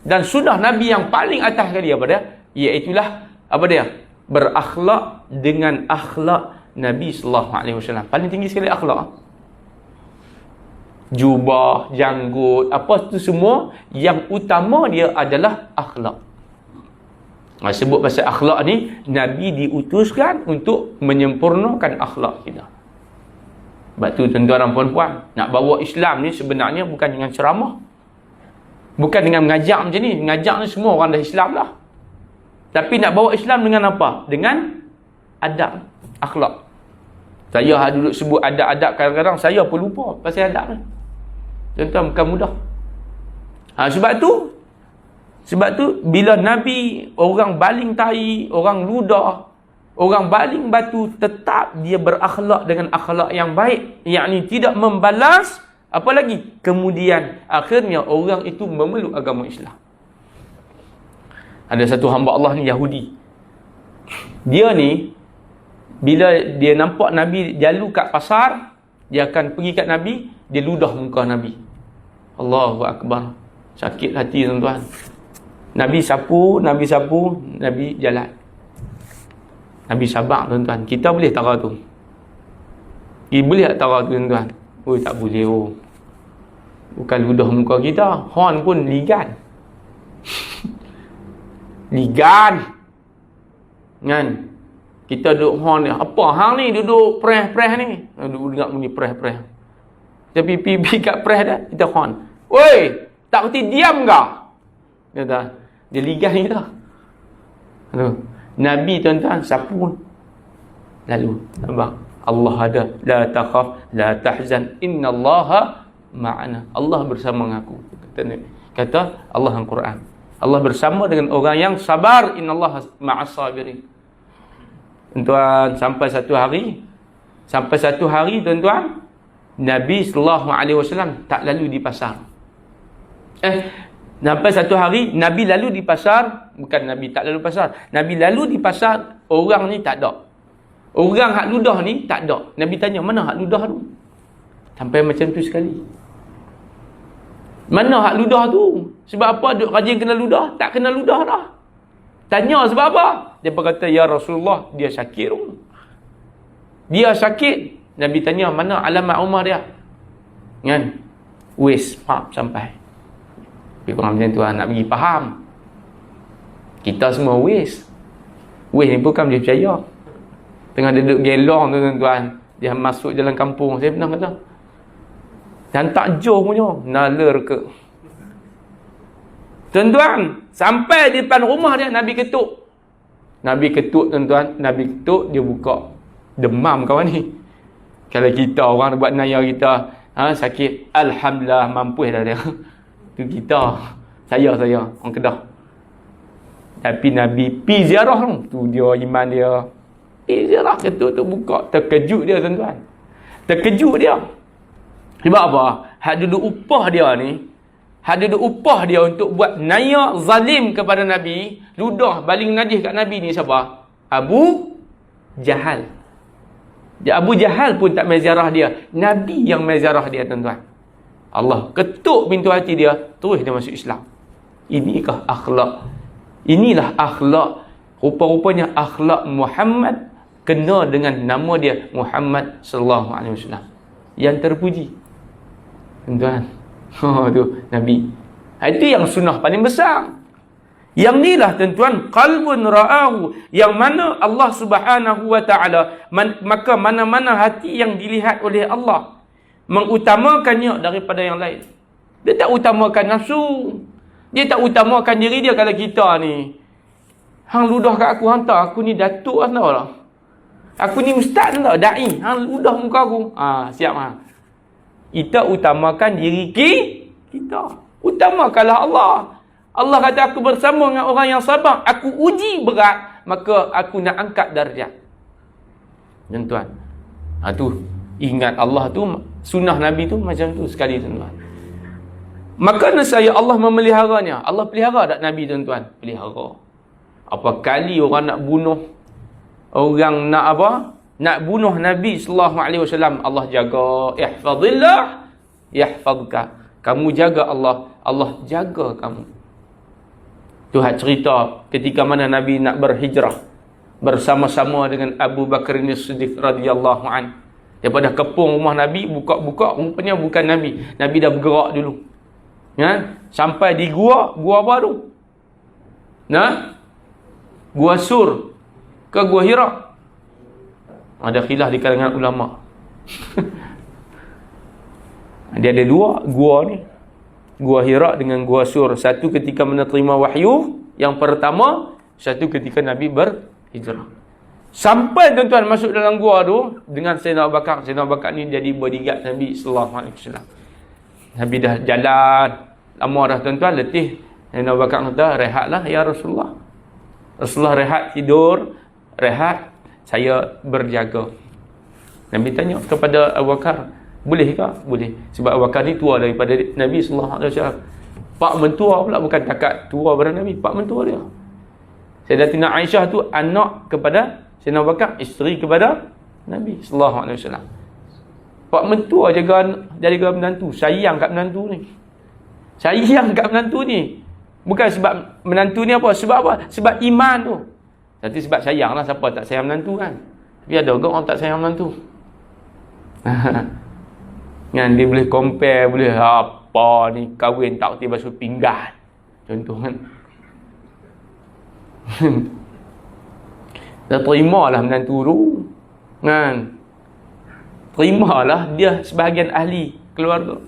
Dan sunnah Nabi yang paling atas kali apa dia? Iaitulah apa dia? Berakhlak dengan akhlak Nabi sallallahu alaihi wasallam. Paling tinggi sekali akhlak. Jubah, janggut, apa tu semua, yang utama dia adalah akhlak. Sebut pasal akhlak ni, Nabi diutuskan untuk menyempurnakan akhlak kita. Sebab tu tuan-tuan dan puan-puan, nak bawa Islam ni sebenarnya bukan dengan ceramah, bukan dengan mengajak macam ni. Mengajak ni semua orang dah Islam lah. Tapi nak bawa Islam dengan apa? Dengan adab, akhlak. Saya duduk sebut adab-adab, kadang-kadang saya pun lupa pasal adab ni. Tuan-tuan, bukan mudah. Sebab tu bila Nabi, orang baling tahi, orang ludah, orang baling batu, tetap dia berakhlak dengan akhlak yang baik, yakni tidak membalas, apa lagi? Kemudian akhirnya orang itu memeluk agama Islam. Ada satu hamba Allah ni, Yahudi. Dia ni bila dia nampak Nabi jalu kat pasar, dia akan pergi kat Nabi, dia ludah muka Nabi. Allahu Akbar. Sakit hati tuan-tuan. Nabi sapu, Nabi jalan. Nabi sabar tuan-tuan. Kita boleh tara tu? Boleh tak tara tu tuan-tuan? Oh, tak boleh. Bukan ludah muka kita, horn pun ligan. Ligan. Kan? Kita duduk horn dia. Apa hang ni duduk preh-preh ni? Duduk dengar bunyi preh-preh. Tapi pipi kat preh dah, kita horn. Oi, tak kerti diam kah? Dia ligan kita. Nabi tuan-tuan sapu. Lalu nampak Allah ada, la takhaf la tahzan innallaha ma'ana. Allah bersama dengan aku. Kata Allah dalam Quran. Allah bersama dengan orang yang sabar, innallaha ma'as sabirin. Tuan-tuan, sampai satu hari tuan-tuan, Nabi sallallahu alaihi wasallam tak lalu di pasar. Sampai satu hari Nabi lalu di pasar, bukan Nabi tak lalu pasar, Nabi lalu di pasar, orang ni tak ada. Orang hak ludah ni tak ada. Nabi tanya, mana hak ludah tu? Sampai macam tu sekali. Mana hak ludah tu? Sebab apa duk rajin kena ludah? Tak kena ludah dah. Tanya sebab apa? Dia berkata, ya Rasulullah, dia sakit. Dia sakit. Nabi tanya, mana alamat rumah dia? Kan? Sampai. Lebih kurang macam tu nak bagi faham. Kita semua Wis ni bukan boleh percaya. Tengah duduk gelong tu tuan-tuan, dia masuk jalan kampung. Saya pernah kata, dan tak jauh punya, nalar ke. Tuan-tuan, sampai di depan rumah dia, Nabi ketuk tuan-tuan. Nabi ketuk, dia buka. Demam kawan ni. Kalau kita orang buat naya kita, sakit, alhamdulillah mampu dah dia. Tu kita, saya orang Kedah. Tapi Nabi pi ziarah tu, dia iman dia. Ziarah ketuk tu buka, terkejut dia tuan-tuan. Terkejut dia. Sebab apa? Hak duduk upah dia ni, untuk buat naya zalim kepada Nabi, ludah baling najis kat Nabi ni siapa? Abu Jahal. Abu Jahal pun tak mai ziarah dia. Nabi yang mai ziarah dia tuan-tuan. Allah ketuk pintu hati dia, terus dia masuk Islam. Inilah akhlak. Rupa-rupanya akhlak Muhammad kena dengan nama dia, Muhammad sallallahu alaihi wasallam, yang terpuji. Tuan-tuan, tu Nabi. Itu yang sunnah paling besar. Yang inilah tuan-tuan, qalbun ra'ahu, yang mana Allah Subhanahu wa ta'ala, maka mana-mana hati yang dilihat oleh Allah mengutamakannya daripada yang lain. Dia tak utamakan nafsu, dia tak utamakan diri dia. Kalau kita ni, hang ludah kat aku, hantar aku ni datuk lah, aku ni ustaz lah, da'i, hang ludah muka aku, siap hang. Kita utamakan diri kita, utamakanlah Allah. Allah kata, aku bersama dengan orang yang sabar, aku uji berat, maka aku nak angkat darjat. Tuan-tuan, tu ingat Allah tu, sunnah Nabi tu macam tu sekali tuan-tuan. Maka nescaya Allah memeliharanya. Allah pelihara tak Nabi tuan-tuan? Pelihara. Apa kali orang nak bunuh, orang nak apa? Nak bunuh Nabi sallallahu alaihi wasallam, Allah jaga. Ihfazillah yahfazka. Kamu jaga Allah, Allah jaga kamu. Tu hak cerita ketika mana Nabi nak berhijrah. bersama-sama dengan Abu Bakar As-Siddiq radhiyallahu an. Daripada kepung rumah Nabi, buka-buka, rupanya bukan Nabi. Nabi dah bergerak dulu. Ya, sampai di gua apa tu? Gua Sur ke gua Hira. Ada khilaf di kalangan ulama. Dia ada dua gua ni. Gua Hira dengan gua Sur. Satu ketika menerima wahyu, yang pertama, satu ketika Nabi berhijrah. Sampai tuan-tuan masuk dalam gua tu dengan Sayyidina Abu Bakar. Sayyidina Abu Bakar ni jadi bodyguard Nabi sallallahu alaihi wasallam. Nabi dah jalan lama dah tuan-tuan, letih. Sayyidina Abu Bakar kata, rehatlah ya Rasulullah. Rasulullah rehat, tidur, rehat, saya berjaga. Nabi tanya kepada Abu Bakar, boleh ke? Boleh. Sebab Abu Bakar ni tua daripada Nabi sallallahu alaihi wasallam. Pak mentua pula, bukan takat tua pada Nabi, pak mentua dia. Sayyidatina Aisyah tu anak kepada Sayyidina Abu Bakar, isteri kepada Nabi sallallahu alaihi wasallam. Pak mentua jaga menantu, sayang kat menantu ni. Sayang kat menantu ni. Bukan sebab menantu ni apa? Sebab apa? Sebab iman tu. Nanti sebab sayang lah, siapa tak sayang menantu kan? Tapi ada orang tak sayang menantu. Kan dia boleh compare, boleh apa ni, kahwin tak tiba basuh pinggan. Contoh kan. Dah terimalah menantu tu. Kan? Terimalah dia sebahagian ahli keluarga.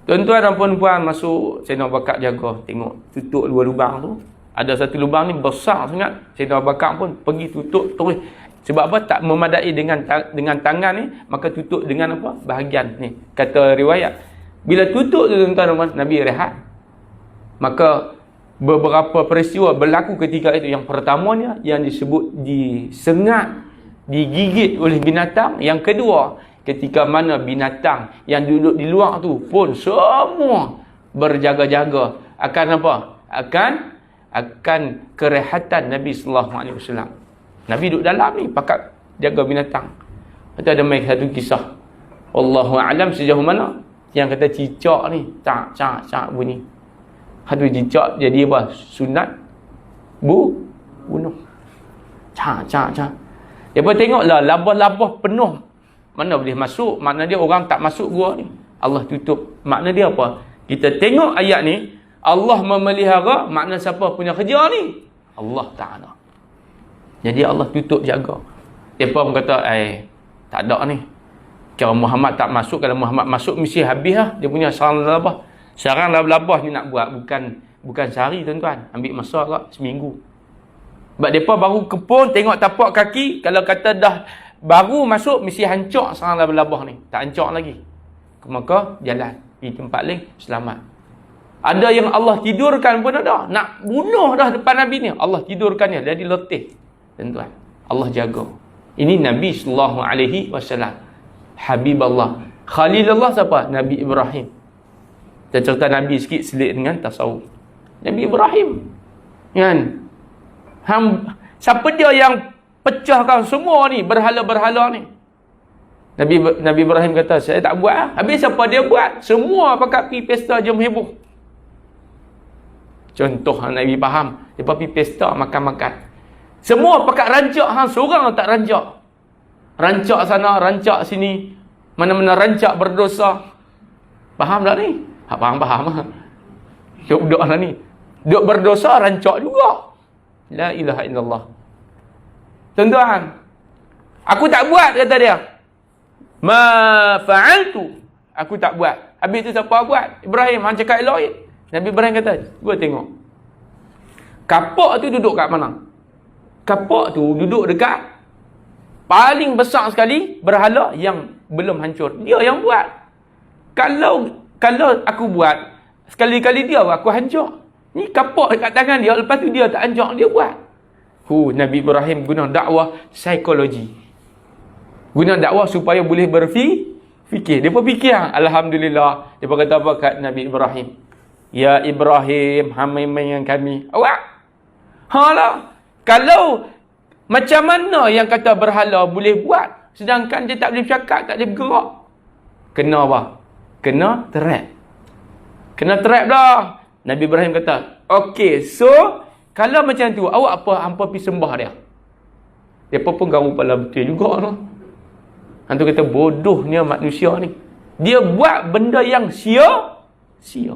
Tuan-tuan dan puan-puan, masuk Sayyidina Abu Bakar jaga, tengok tutup dua lubang tu. Ada satu lubang ni besar sangat. Sayyidina Abu Bakar pun pergi tutup terus. Sebab apa? Tak memadai dengan tangan ni, maka tutup dengan apa? Bahagian ni. Kata riwayat, bila tutup tu tuan-tuan, Nabi rehat. Maka beberapa peristiwa berlaku ketika itu. Yang pertamanya yang disebut disengat, digigit oleh binatang. Yang kedua, ketika mana binatang yang duduk di luar tu pun semua berjaga-jaga akan apa? Akan kerehatan Nabi sallallahu alaihi wasallam. Nabi duduk dalam ni pakat jaga binatang. Ada mai satu kisah. Wallahu a'lam sejauh mana yang kata cicak ni cak bunyi. Satu cicak jadi apa? Sunat bunuh. Cak. Depa tengoklah labah-labah penuh. Mana boleh masuk? Makna dia orang tak masuk gua ni. Allah tutup. Makna dia apa? Kita tengok ayat ni, Allah memelihara, makna siapa punya kerja ni? Allah Ta'ala. Jadi Allah tutup jaga. Mereka pun kata, tak ada ni. Kalau Muhammad tak masuk, kalau Muhammad masuk mesti habis lah. Dia punya sarang labah. Sarang labah ni nak buat bukan sehari tuan-tuan. Ambil masa agak seminggu. Sebab mereka baru kepun, tengok tapak kaki. Kalau kata dah baru masuk, mesti hancur sarang labah ni. Tak hancur lagi. Maka jalan di tempat lain, selamat. Ada yang Allah tidurkan pun ada. Nak bunuh dah depan Nabi ni, Allah tidurkan dia, jadi letih. Tuan-tuan, Allah jaga. Ini Nabi sallallahu alaihi wasallam. Habib Allah. Khalilullah siapa? Nabi Ibrahim. Kita cerita Nabi sikit selit dengan tasawuf. Nabi Ibrahim. Kan? Siapa dia yang pecahkan semua ni berhala-berhala ni? Nabi Ibrahim kata, saya tak buat lah. Habis siapa dia buat? Semua pakat pergi pesta jom heboh. Contoh Nabi faham. Dia pergi pesta makan-makan. Semua pakat rancak, seorang tak rancak. Rancak sana, rancak sini. Mana-mana rancak berdosa. Faham tak ni? Faham. Duduk lah ni. Duduk berdosa, rancak juga. La ilaha illallah. Tuan-tuan, aku tak buat, kata dia. Ma fa'altu. Aku tak buat. Habis tu siapa buat? Ibrahim, hang cakap elok. Nabi Ibrahim kata, gua tengok. Kapak tu duduk kat mana? Kapak tu duduk dekat paling besar sekali berhala yang belum hancur. Dia yang buat. Kalau aku buat, sekali-kali dia aku hancur. Ni kapak dekat tangan dia, lepas tu dia tak hancur, dia buat. Nabi Ibrahim guna dakwah psikologi. Guna dakwah supaya boleh berfikir. Dia pun fikir, alhamdulillah. Dia pun kata apa kat Nabi Ibrahim? Ya Ibrahim, hamai dengan kami. Awak? Lah. Kalau macam mana yang kata berhala boleh buat, sedangkan dia tak boleh bercakap, tak boleh bergerak? Kena apa? Kena trap dah. Nabi Ibrahim kata, okey, so kalau macam tu, awak hampa pergi sembah dia. Depa pun garu kepala betul juga tu. Hantu kata bodohnya manusia ni. Dia buat benda yang sia-sia.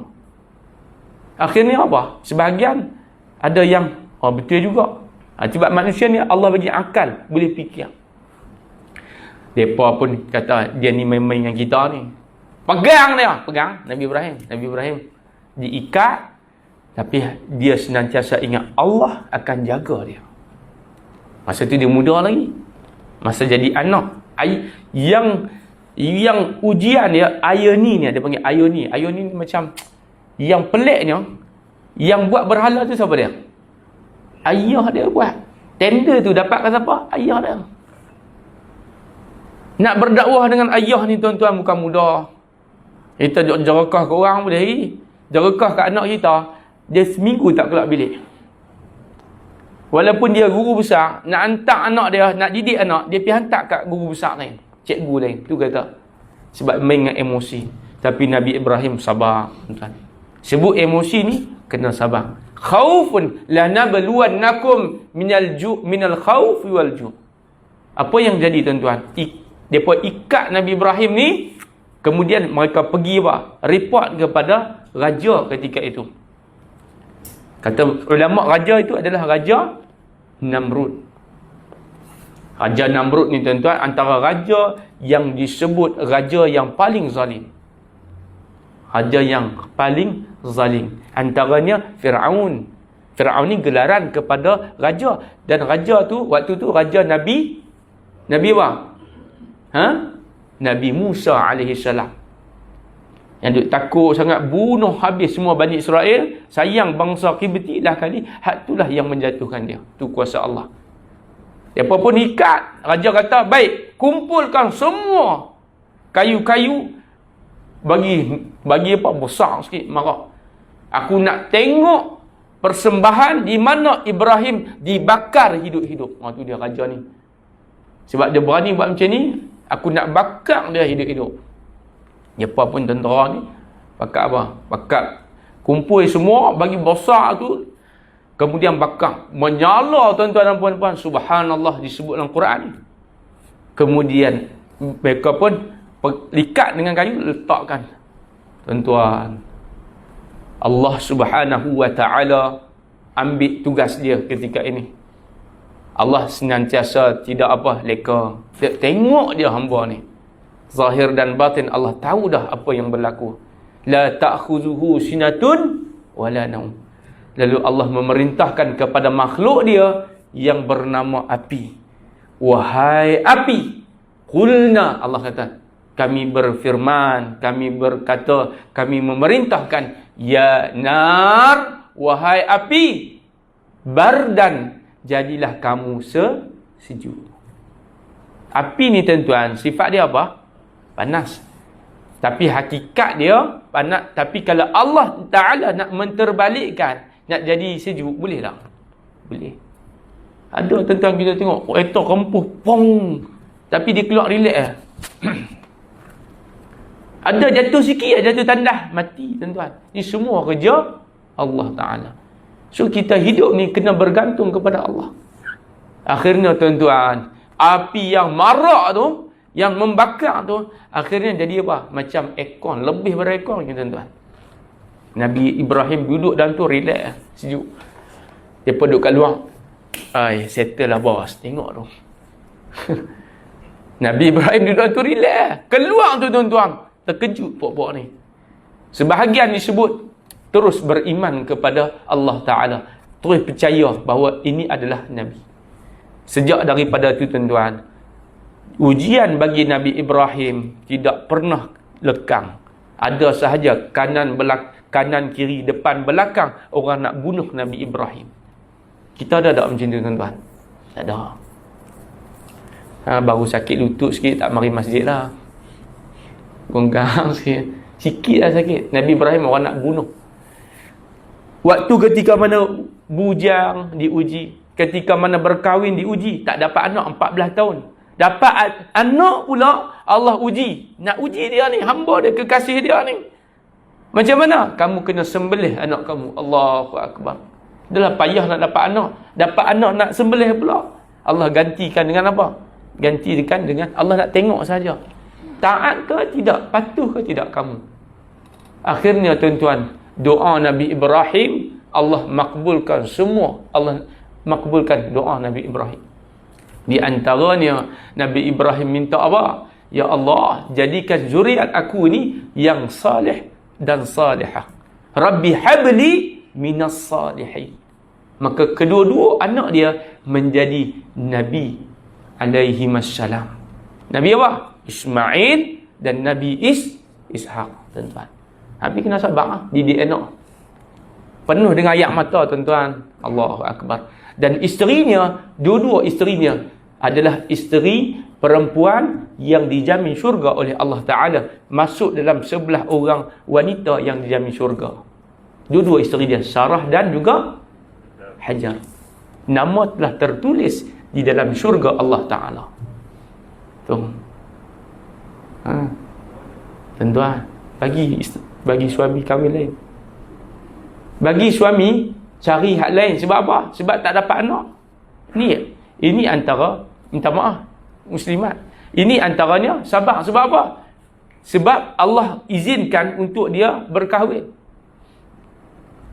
Akhirnya apa? Sebahagian ada yang betul juga. Sebab manusia ni Allah bagi akal, boleh fikir. Depa pun kata dia ni main-main dengan kita ni. Pegang Nabi Ibrahim diikat, tapi dia senantiasa ingat Allah akan jaga dia. Masa tu dia muda lagi. Masa jadi anak, yang ujian dia, irony ni, dia panggil irony. Irony ni macam yang peliknya, yang buat berhala tu siapa dia? Ayah dia buat. Tender tu dapat kat siapa? Ayah dia. Nak berdakwah dengan ayah ni tuan-tuan bukan mudah. Kita jerakah ke orang boleh. Jerakah kat anak kita, dia seminggu tak keluar bilik. Walaupun dia guru besar, nak hantar anak dia, nak didik anak, dia pergi hantar kat guru besar lain, cikgu lain. Tu kata. Sebab main dengan emosi. Tapi Nabi Ibrahim sabar, tuan. Sebut emosi ni, kena sabar. Khaufun lanabluwannakum minal khaufi wal ju'. Apa yang jadi tuan-tuan? Depa ikat Nabi Ibrahim ni, kemudian mereka pergi apa? Report kepada raja ketika itu. Kata ulama, raja itu adalah Raja Namrud. Raja Namrud ni tuan-tuan antara raja yang disebut raja yang paling zalim. Raja yang paling zalim. Antaranya Fir'aun. Fir'aun ni gelaran kepada raja. Dan raja tu, waktu tu raja Nabi apa? Nabi Musa AS. Yang duk takut sangat bunuh habis semua Bani Israel. Sayang bangsa Qibti dah kali. Hak itulah yang menjatuhkan dia. Tu kuasa Allah. Dia pun ikat. Raja kata, baik, kumpulkan semua kayu-kayu. Bagi apa? Besar sikit marah. Aku nak tengok persembahan di mana Ibrahim dibakar hidup-hidup. Tu dia raja ni. Sebab dia berani buat macam ni, aku nak bakar dia hidup-hidup. Apa pun tentera ni bakar apa? Bakar. Kumpul semua bagi besar tu, kemudian bakar. Menyala tuan-tuan dan puan-puan, subhanallah disebut dalam Quran. Kemudian mereka pun likat dengan kayu, letakkan. Tuan-tuan, Allah Subhanahu wa ta'ala ambil tugas dia ketika ini. Allah senantiasa tidak leka. Tengok dia hamba ni. Zahir dan batin Allah tahu dah apa yang berlaku. La ta'khuzuhu sinatun wala naum. Lalu Allah memerintahkan kepada makhluk dia yang bernama api. Wahai api, qulna, Allah kata, kami berfirman, kami berkata, kami memerintahkan, ya nar, wahai api, bardan, jadilah kamu sejuk. Api ni tuan-tuan, sifat dia apa? Panas. Tapi hakikat dia panas. Tapi kalau Allah Ta'ala nak menterbalikkan, nak jadi sejuk, boleh tak? Boleh. Ada tuan-tuan kita tengok, itu rempuh, pong. Tapi dia keluar relax. Ada jatuh sikit, jatuh tandas, mati tuan-tuan. Ini semua kerja Allah Ta'ala. So kita hidup ni kena bergantung kepada Allah. Akhirnya tuan-tuan, api yang marak tu, yang membakar tu, akhirnya jadi apa? Macam ekor, lebih berekor ni tuan-tuan. Nabi Ibrahim duduk dalam tu, relax, sejuk. Dia duduk kat luar. Settle lah bos, tengok tu. Nabi Ibrahim duduk dalam tu, relax. Keluar tu tuan-tuan, terkejut pokok-pokok ni. Sebahagian disebut terus beriman kepada Allah Ta'ala. Terus percaya bahawa ini adalah Nabi. Sejak daripada tu tuan-tuan, ujian bagi Nabi Ibrahim tidak pernah lekang. Ada sahaja kanan kiri depan belakang orang nak bunuh Nabi Ibrahim. Kita ada tak macam tu tuan-tuan? Tak ada. Baru sakit lutut sikit tak mari masjid lah. Gonggang sikit. Sikit lah sakit. Nabi Ibrahim orang nak bunuh. Waktu ketika mana bujang diuji, ketika mana berkahwin diuji, tak dapat anak 14 tahun. Dapat anak pula, Allah uji. Nak uji dia ni, hamba dia, kekasih dia ni. Macam mana? Kamu kena sembelih anak kamu. Allahu Akbar. Dah payah nak dapat anak. Dapat anak nak sembelih pula. Allah gantikan dengan apa? Gantikan dengan Allah nak tengok saja. Taat ke tidak? Patuh ke tidak kamu? Akhirnya tuan-tuan, doa Nabi Ibrahim Allah makbulkan semua. Allah makbulkan doa Nabi Ibrahim. Di antaranya Nabi Ibrahim minta apa? Ya Allah, jadikan zuriat aku ni yang salih dan salihah. Rabbi habli minas salihin. Maka kedua-dua anak dia menjadi Nabi alaihi wassalam. Nabi apa? Ismail dan Nabi Ishaq, tuan-tuan. Nabi kena sabar didik anak. Penuh dengan air mata, tuan-tuan. Allahu Akbar. Dan isterinya, dua-dua isterinya adalah isteri perempuan yang dijamin syurga oleh Allah Ta'ala. Masuk dalam 11 orang wanita yang dijamin syurga. Dua-dua isteri dia, Sarah dan juga Hajar. Nama telah tertulis di dalam syurga Allah Ta'ala. Tuh. Tuan-tuan, bagi suami kahwin lain. Bagi suami cari hak lain. Sebab apa? Sebab tak dapat anak. Ini antara, minta maaf, muslimat. Ini antaranya sabar. Sebab apa? Sebab Allah izinkan untuk dia berkahwin.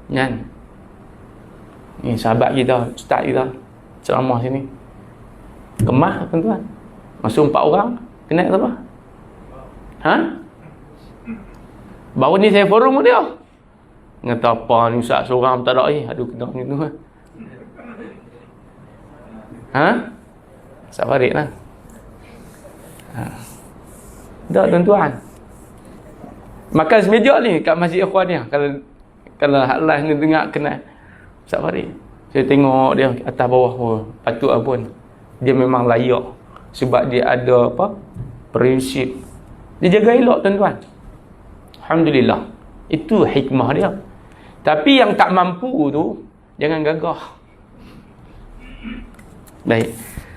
Kan? Ni sahabat kita, ustaz kita, ceramah sini. Kemah, tuan-tuan. Masuk 4 orang, kena apa? Baru ni saya forum dia. Ngata apa ni ustaz seorang tak ada aduh kena ni tu. Sabarik lah. Dah tuan-tuan. Makan semeja ni kat Masjid Ikhwan ni. Kalau halal ni dengar kena sabarik. Saya tengok dia atas bawah patut pun. Dia memang layak sebab dia ada apa? Prinsip. Dia jaga elok, tuan-tuan. Alhamdulillah. Itu hikmah dia. Tapi yang tak mampu tu jangan gagah. Baik.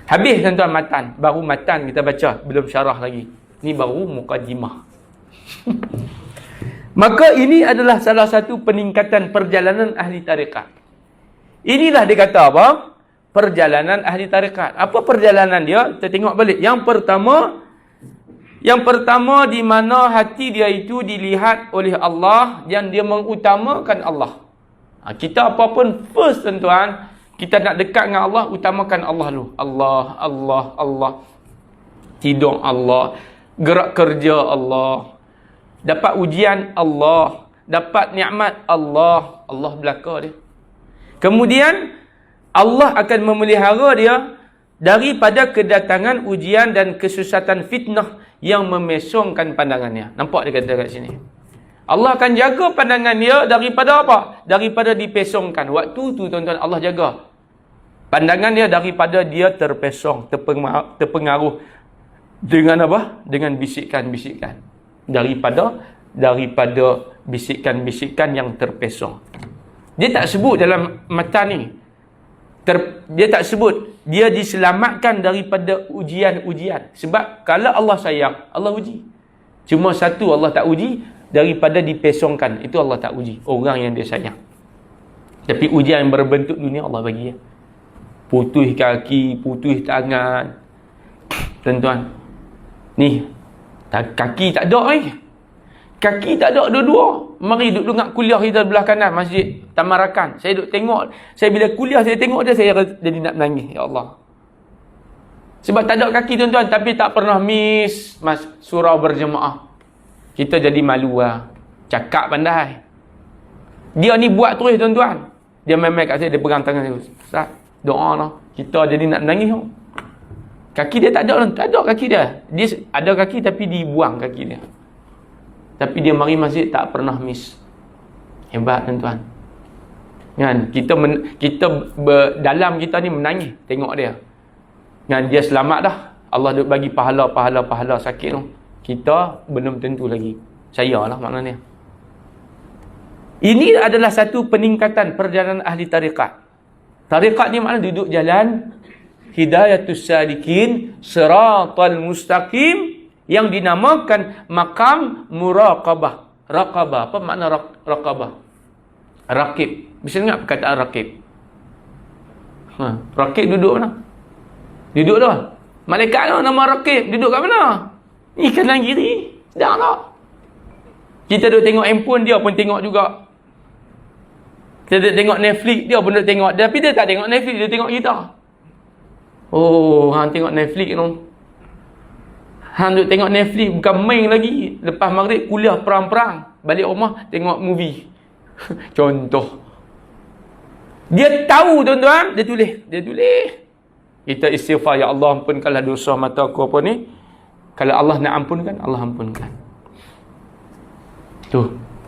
Habis, tuan-tuan, matan. Baru matan kita baca, belum syarah lagi. Ni baru mukadimah. Maka ini adalah salah satu peningkatan perjalanan ahli tarikat. Inilah dia kata apa? Perjalanan ahli tarikat. Apa perjalanan dia? Kita tengok balik. Yang pertama di mana hati dia itu dilihat oleh Allah dan dia mengutamakan Allah. Kita apapun first, tuan-tuan, kita nak dekat dengan Allah, utamakan Allah dulu. Allah. Tidur Allah, gerak kerja Allah, dapat ujian Allah, dapat nikmat Allah belaka dia. Kemudian Allah akan memelihara dia daripada kedatangan ujian dan kesusatan fitnah yang memesongkan pandangannya. Nampak dia kata kat sini. Allah akan jaga pandangan dia daripada apa? Daripada dipesongkan. Waktu tu, tuan-tuan, Allah jaga pandangan dia daripada dia terpesong, terpengaruh dengan apa? Dengan bisikan-bisikan. Daripada bisikan-bisikan yang terpesong. Dia tak sebut dalam matan ni. Dia tak sebut dia diselamatkan daripada ujian-ujian. Sebab kalau Allah sayang, Allah uji. Cuma satu Allah tak uji, daripada dipesongkan. Itu Allah tak uji. Orang yang dia sayang. Tapi ujian yang berbentuk dunia Allah bagi. Putus kaki, putus tangan. Tuan-tuan. Ni. Kaki tak ada Kaki tak ada dua-dua. Mari duduk dengan kuliah kita belah kanan Masjid Tamarakan. Saya duduk tengok. Saya bila kuliah saya tengok dia, saya jadi nak menangis. Ya Allah. Sebab tak ada kaki, tuan-tuan. Tapi tak pernah miss surau berjemaah. Kita jadi malu lah. Cakap pandai. Dia ni buat terus, tuan-tuan. Dia main-main kat saya. Dia pegang tangan saya. Ustaz, doa lah. Kita jadi nak menangis. Kaki dia tak ada. Tak ada kaki dia. Dia ada kaki tapi dibuang kaki dia. Tapi dia mari masjid tak pernah miss. Hebat, tuan-tuan. Kan? Dalam kita ni menangis tengok dia. Kan? Dia selamat dah. Allah duk bagi pahala sakit tu. Kita belum tentu lagi. Saya lah maknanya. Ini adalah satu peningkatan perjalanan ahli tarikat. Tarikat ni maknanya duduk jalan hidayatus salikin siratal mustaqim, yang dinamakan makam muraqabah. Raqabah. Apa makna raqabah? Rakib. Bisa dengar perkataan rakib? Rakib duduk mana? Duduk tu. Malaikat tu nama Raqib. Duduk kat mana? Ni kanan kiri. Sedang tak? Kita duduk tengok handphone, dia pun tengok juga. Kita duduk tengok Netflix, dia pun duduk tengok. Tapi dia tak tengok Netflix, dia tengok kita. Oh, hang tengok Netflix tu. Hang duduk tengok Netflix, bukan main lagi. Lepas maghrib, kuliah perang-perang. Balik rumah, tengok movie. Contoh. Dia tahu, tuan-tuan. Dia tulis. Kita istighfar, ya Allah ampunkanlah dosa mata aku apa ni. Kalau Allah nak ampunkan, Allah ampunkan. Tu.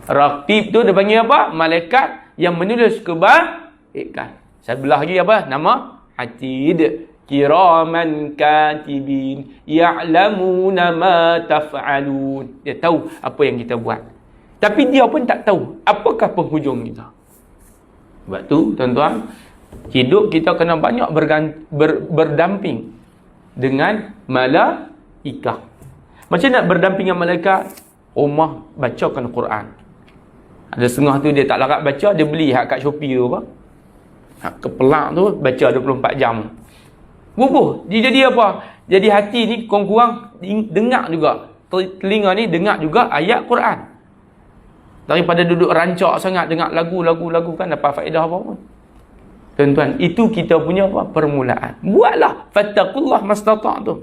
Raqib tu dia panggil apa? Malaikat yang menulis kebaikan. Sebelah lagi apa? Nama Atid. Kiraman katibin ya'lamuna ma taf'alun. Dia tahu apa yang kita buat. Tapi dia pun tak tahu apakah penghujung kita. Sebab tu, tuan-tuan, hidup kita kena banyak berdamping dengan malaikat. Macam nak berdamping dengan malaikat? Rumah bacakan Quran. Ada setengah tu dia tak larat baca, dia beli hak kat Shopee tu apa? Hak kepelak tu baca 24 jam. Bubuh, dia jadi apa? Jadi hati ni kurang-kurang dengar juga. Telinga ni dengar juga ayat Quran. Daripada duduk rancak sangat dengar lagu kan dapat faedah apa pun. Tuan-tuan, itu kita punya apa? Permulaan. Buatlah fattaqullah mastata'tum.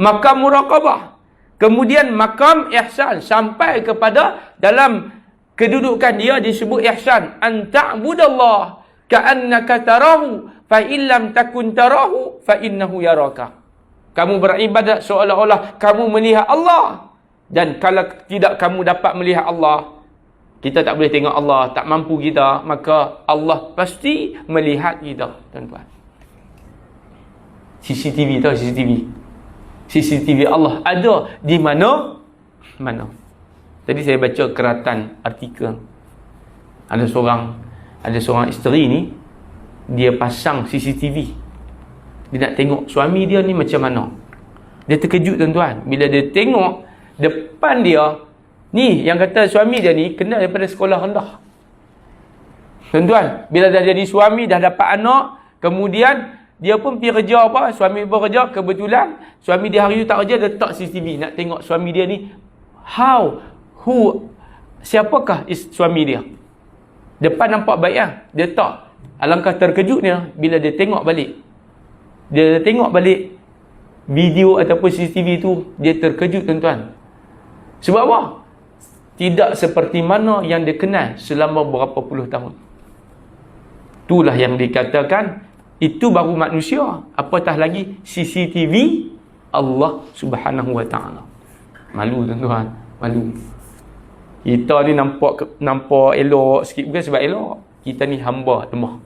Makam muraqabah. Kemudian makam ihsan sampai kepada dalam kedudukan dia disebut ihsan. An ta'budallah ka'annaka tarahu fa illam takun tarahu fa innahu yaraka. Kamu beribadat seolah-olah kamu melihat Allah, dan kalau tidak kamu dapat melihat Allah, kita tak boleh tengok Allah, tak mampu kita, maka Allah pasti melihat kita, tuan-tuan. CCTV tahu CCTV Allah ada di mana? Tadi saya baca keratan artikel. Ada seorang isteri ni, dia pasang CCTV. Dia nak tengok suami dia ni macam mana. Dia terkejut, tuan-tuan, bila dia tengok depan dia ni, yang kata suami dia ni kena daripada sekolah rendah. Tuan-tuan, bila dah jadi suami, dah dapat anak, kemudian dia pun pergi kerja apa, suami pun kerja, kebetulan suami dia hari tu tak kerja, dia letak CCTV nak tengok suami dia ni siapakah suami dia. Depan nampak baik lah, dia tak. Alangkah terkejutnya bila dia tengok balik. Dia tengok balik video ataupun CCTV tu, dia terkejut, tuan-tuan. Sebab apa? Tidak seperti mana yang dia kenal selama berapa puluh tahun. Itulah yang dikatakan, itu baru manusia, apatah lagi CCTV Allah Subhanahu Wa Taala. Malu, tuan-tuan, malu. Kita ni nampak elok sikit, bukan sebab elok. Kita ni hamba lemah.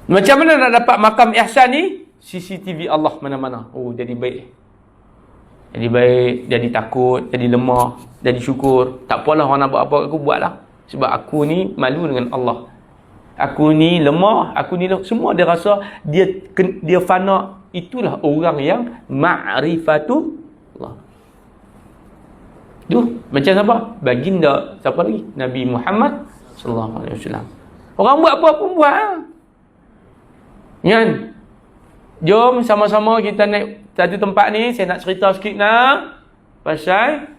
Macam mana nak dapat makam ihsan ni? CCTV Allah mana-mana. Oh, jadi baik. Jadi baik, jadi takut, jadi lemah, jadi syukur. Tak apalah orang nak buat apa, aku buatlah. Sebab aku ni malu dengan Allah. Aku ni lemah, semua dia rasa dia fana. Itulah orang yang ma'rifatullah. Tu macam siapa? Baginda siapa lagi? Nabi Muhammad sallallahu alaihi wasallam. Orang buat apa pun buat. Kan? Jom sama-sama kita naik satu tempat ni. Saya nak cerita sikit nak pasal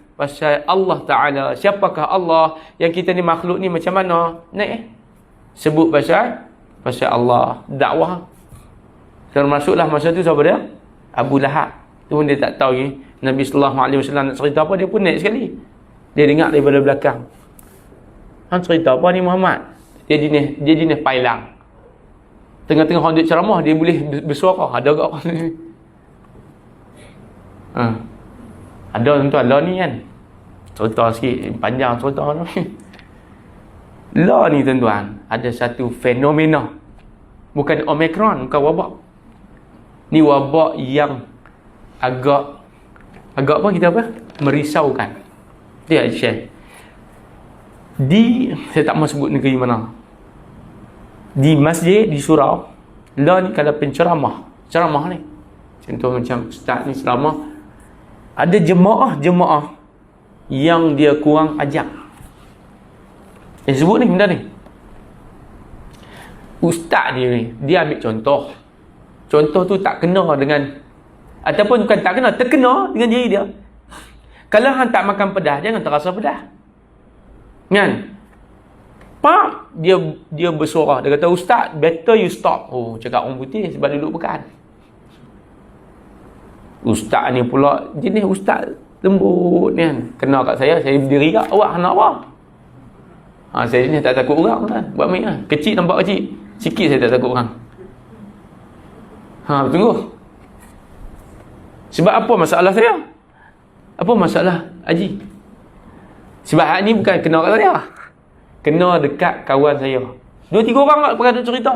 Allah Ta'ala. Siapakah Allah? Yang kita ni makhluk ni macam mana? Naik sebut pasal Allah. Dakwah. Termasuklah masa tu siapa dia? Abu Lahab. Tu pun dia tak tahu ni. Nabi sallallahu alaihi wasallam nak cerita apa, dia pun naik sekali. Dia dengar daripada belakang. Hang cerita apa ni Muhammad? Dia jenis pailang. Tengah-tengah orang duduk ceramah, dia boleh bersuara. Ada kat orang ni. Ada tuan-tuan, lah ni kan. Cerita sikit, panjang cerita ni. Lah ni tuan-tuan, ada satu fenomena. Bukan Omicron, bukan wabak. Ni wabak yang agak apa kita apa? Merisaukan. Dia share. Saya tak mau sebut negeri mana. Di masjid, di surau. Lah ni kalau penceramah. Ceramah ni. Contoh macam ustaz ni ceramah. Ada jemaah yang dia kurang ajak. Sebut ni benda ni. Ustaz dia ni, dia ambil contoh. contoh tu tak kena dengan, ataupun bukan tak kena, terkena dengan diri dia. Kalau hang tak makan pedas, jangan terasa pedas. Kan? Pak, dia bersuara. Dia kata, "Ustaz, better you stop." Oh, cakap orang putih sebab duduk pekan. Ustaz ni pula jenis ustaz lembut ni kan. Kena kat saya berdiri kat, "Awak nak apa?" Saya ni tak takut orang kan. Buat main lah. Kecil nampak kecil. Sikit saya tak takut orang. Tunggu. Sebab apa masalah saya? Apa masalah Haji? Sebab hak ni bukan kena kat saya. Kena dekat kawan saya. 2-3 orang lah pernah ada cerita.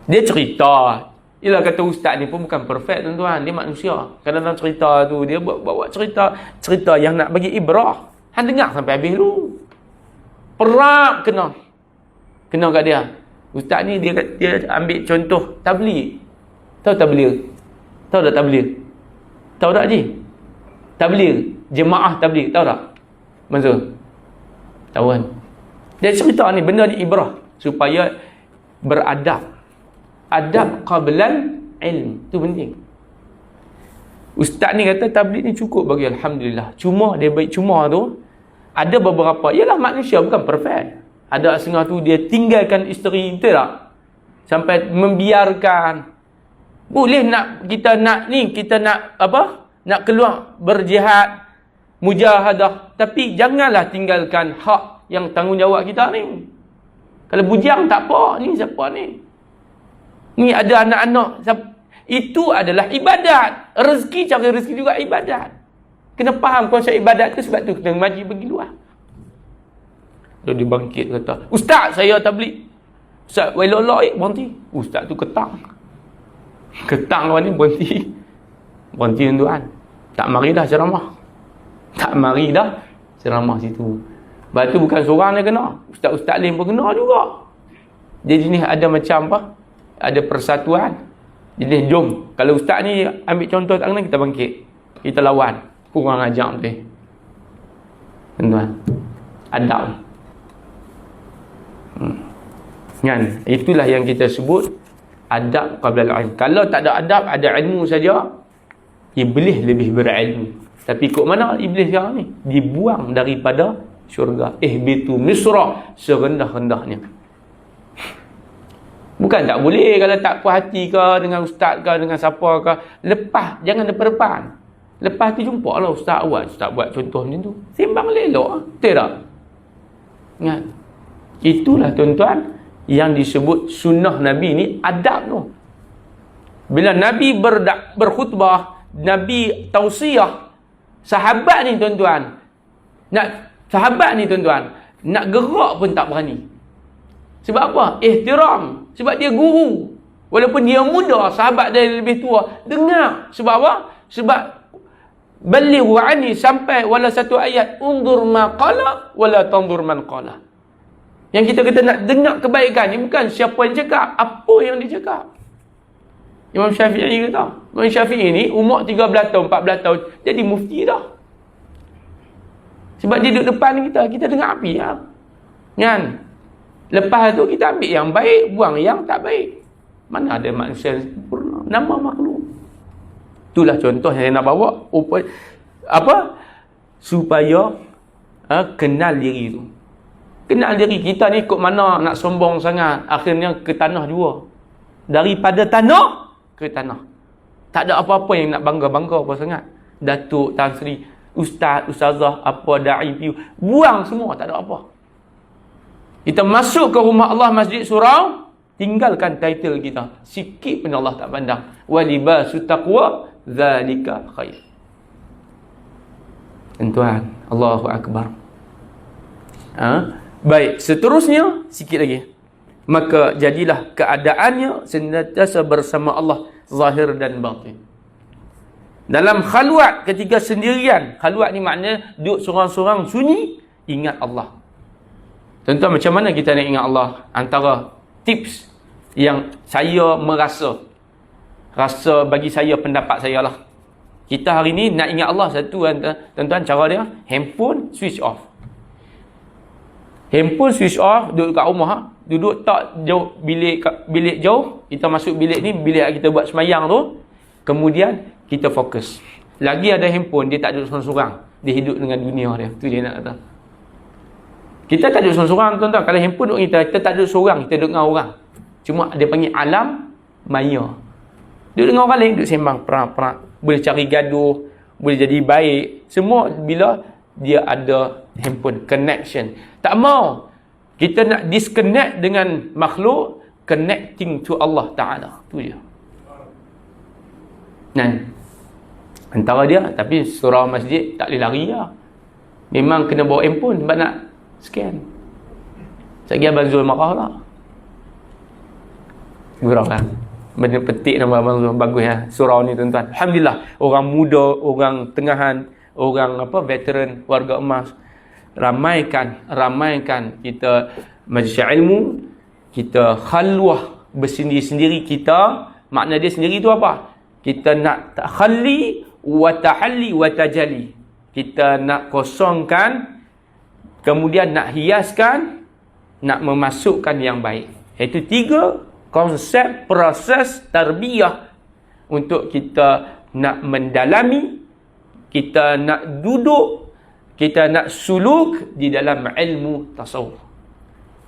Dia cerita. Yelah, kata ustaz ni pun bukan perfect tuan-tuan. Dia manusia. Kadang-kadang cerita tu, dia bawa cerita yang nak bagi ibrah. Han dengar sampai habis dulu. Perap kena kat dia. Ustaz ni dia ambil contoh tabligh. Tahu tabligh? Tahu tak tabligh? Tahu tak Haji? Tabligh, jemaah tabligh, tahu tak? Maksud? Tahu kan? Dia cerita ni, benda ni ibrah supaya beradab. Adab qablal ilm, tu penting. Ustaz ni kata tabligh ni cukup bagi, alhamdulillah. Cuma dia baik, cuma tu ada beberapa, ialah manusia bukan perfect. Ada setengah tu dia tinggalkan isteri, betul tak? Sampai membiarkan. Boleh kita nak apa? Nak keluar berjihad, mujahadah, tapi janganlah tinggalkan hak yang tanggungjawab kita ni. Kalau bujang tak apa, ni siapa ni? Ni ada anak-anak. Itu adalah ibadat. Rezeki, cari rezeki juga ibadat. Kena faham konsep ibadat tu, sebab tu kena ngaji pergi luar. Dia bangkit kata, "Ustaz, saya tabligh." "Ustaz, welolok berhenti." Ustaz tu ketang kawan ni berhenti tuan. Tak mari dah ceramah. Situ. Lepas tu bukan seorang dia kena. Ustaz-ustaz lain pun kena juga. Jadi ni ada macam apa? Ada persatuan. Jadi jom. Kalau ustaz ni ambil contoh tak kena, kita bangkit. Kita lawan. Kurang ajar betul. Tuan-tuan. Adab. Kan? Itulah yang kita sebut adab qabla al-ilm. Kalau tak ada adab, ada ilmu saja, iblis lebih berilmu. Tapi kok mana iblis sekarang ni? Dibuang daripada syurga. Ihbitu misra, serendah-rendahnya. Bukan tak boleh kalau tak puas hati ke dengan ustaz ke, dengan siapa ke, lepas, jangan depan-depan. Lepas tu jumpa lah ustaz buat contoh macam tu. Sembang elok, betul tak? Ingat. Itulah tuan-tuan yang disebut sunnah Nabi ni, adab tu. Bila Nabi berkhutbah, Nabi tausiah, sahabat ni tuan-tuan, nak gerak pun tak berani. Sebab apa? Ihtiram. Sebab dia guru. Walaupun dia muda, sahabat dia lebih tua, dengar. Sebab apa? Sebab balighu anni, sampai wala satu ayat, undur ma qala wala tandur man qala. Yang kita kata nak dengar kebaikan ni bukan siapa yang cakap, apa yang dia cakap. Imam Syafi'i kata, Imam Syafi'i ni umur 13 tahun, 14 tahun jadi mufti dah. Sebab dia duduk depan kita dengar api lah. Kan? Lepas tu kita ambil yang baik, buang yang tak baik. Mana ada manusia yang sempurna, nama makhluk. Itulah contoh yang saya nak bawa. Supaya kenal diri tu. Kenal diri kita ni kok mana nak sombong sangat, akhirnya ke tanah jua. Daripada tanah ke tanah. Tak ada apa-apa yang nak bangga-bangga apa sangat. Datuk, Tan Sri, ustaz, ustazah, apa da'i piu, buang semua, tak ada apa. Kita masuk ke rumah Allah, masjid surau, tinggalkan title kita. Sikit pun Allah tak pandang. Wa libasu taqwa zalika khair. Tuan-tuan, Allahu akbar. Baik, seterusnya sikit lagi. Maka jadilah keadaannya senantiasa bersama Allah zahir dan batin. Dalam khalwat, ketika sendirian, khalwat ni maknanya duduk sorang-sorang sunyi, ingat Allah. Tuan-tuan, macam mana kita nak ingat Allah? Antara tips yang saya rasa bagi saya, pendapat saya lah. Kita hari ni nak ingat Allah, satu tuan-tuan, cara dia, handphone switch off. Handphone switch off, duduk kat rumah, duduk tak jauh, bilik jauh, kita masuk bilik ni, bilik kita buat semayang tu, kemudian kita fokus. Lagi ada handphone, dia tak duduk seorang-seorang, dia hidup dengan dunia dia. Tu dia nak kata. Kita tak duduk seorang-seorang, tuan-tuan. Kalau handphone duduk kita tak duduk seorang, kita duduk dengan orang. Cuma dia panggil alam maya. Duduk dengan orang lain, duduk sembang, perang-perang, boleh cari gaduh, boleh jadi baik. Semua bila dia ada handphone, connection. Tak mau. Kita nak disconnect dengan makhluk, connecting to Allah Ta'ala. Tu je. Dan antara dia, tapi surau masjid tak boleh lari lah. Memang kena bawa handphone sebab nak scan. Sekejap Abang Zul marah lah. Gurau lah. Benda petik nama Abang Zul. Bagus lah surau ni tuan-tuan. Alhamdulillah. Orang muda, orang tengahan, orang veteran, warga emas. Ramaikan kita majlis ilmu, kita khalwah bersendiri-sendiri kita. Makna dia sendiri tu apa? Kita nak takhalli wa tahalli wa tajalli. Kita nak kosongkan, kemudian nak hiaskan, nak memasukkan yang baik. Itu 3 konsep proses tarbiyah untuk kita nak mendalami, kita nak duduk, kita nak suluk di dalam ilmu tasawuf.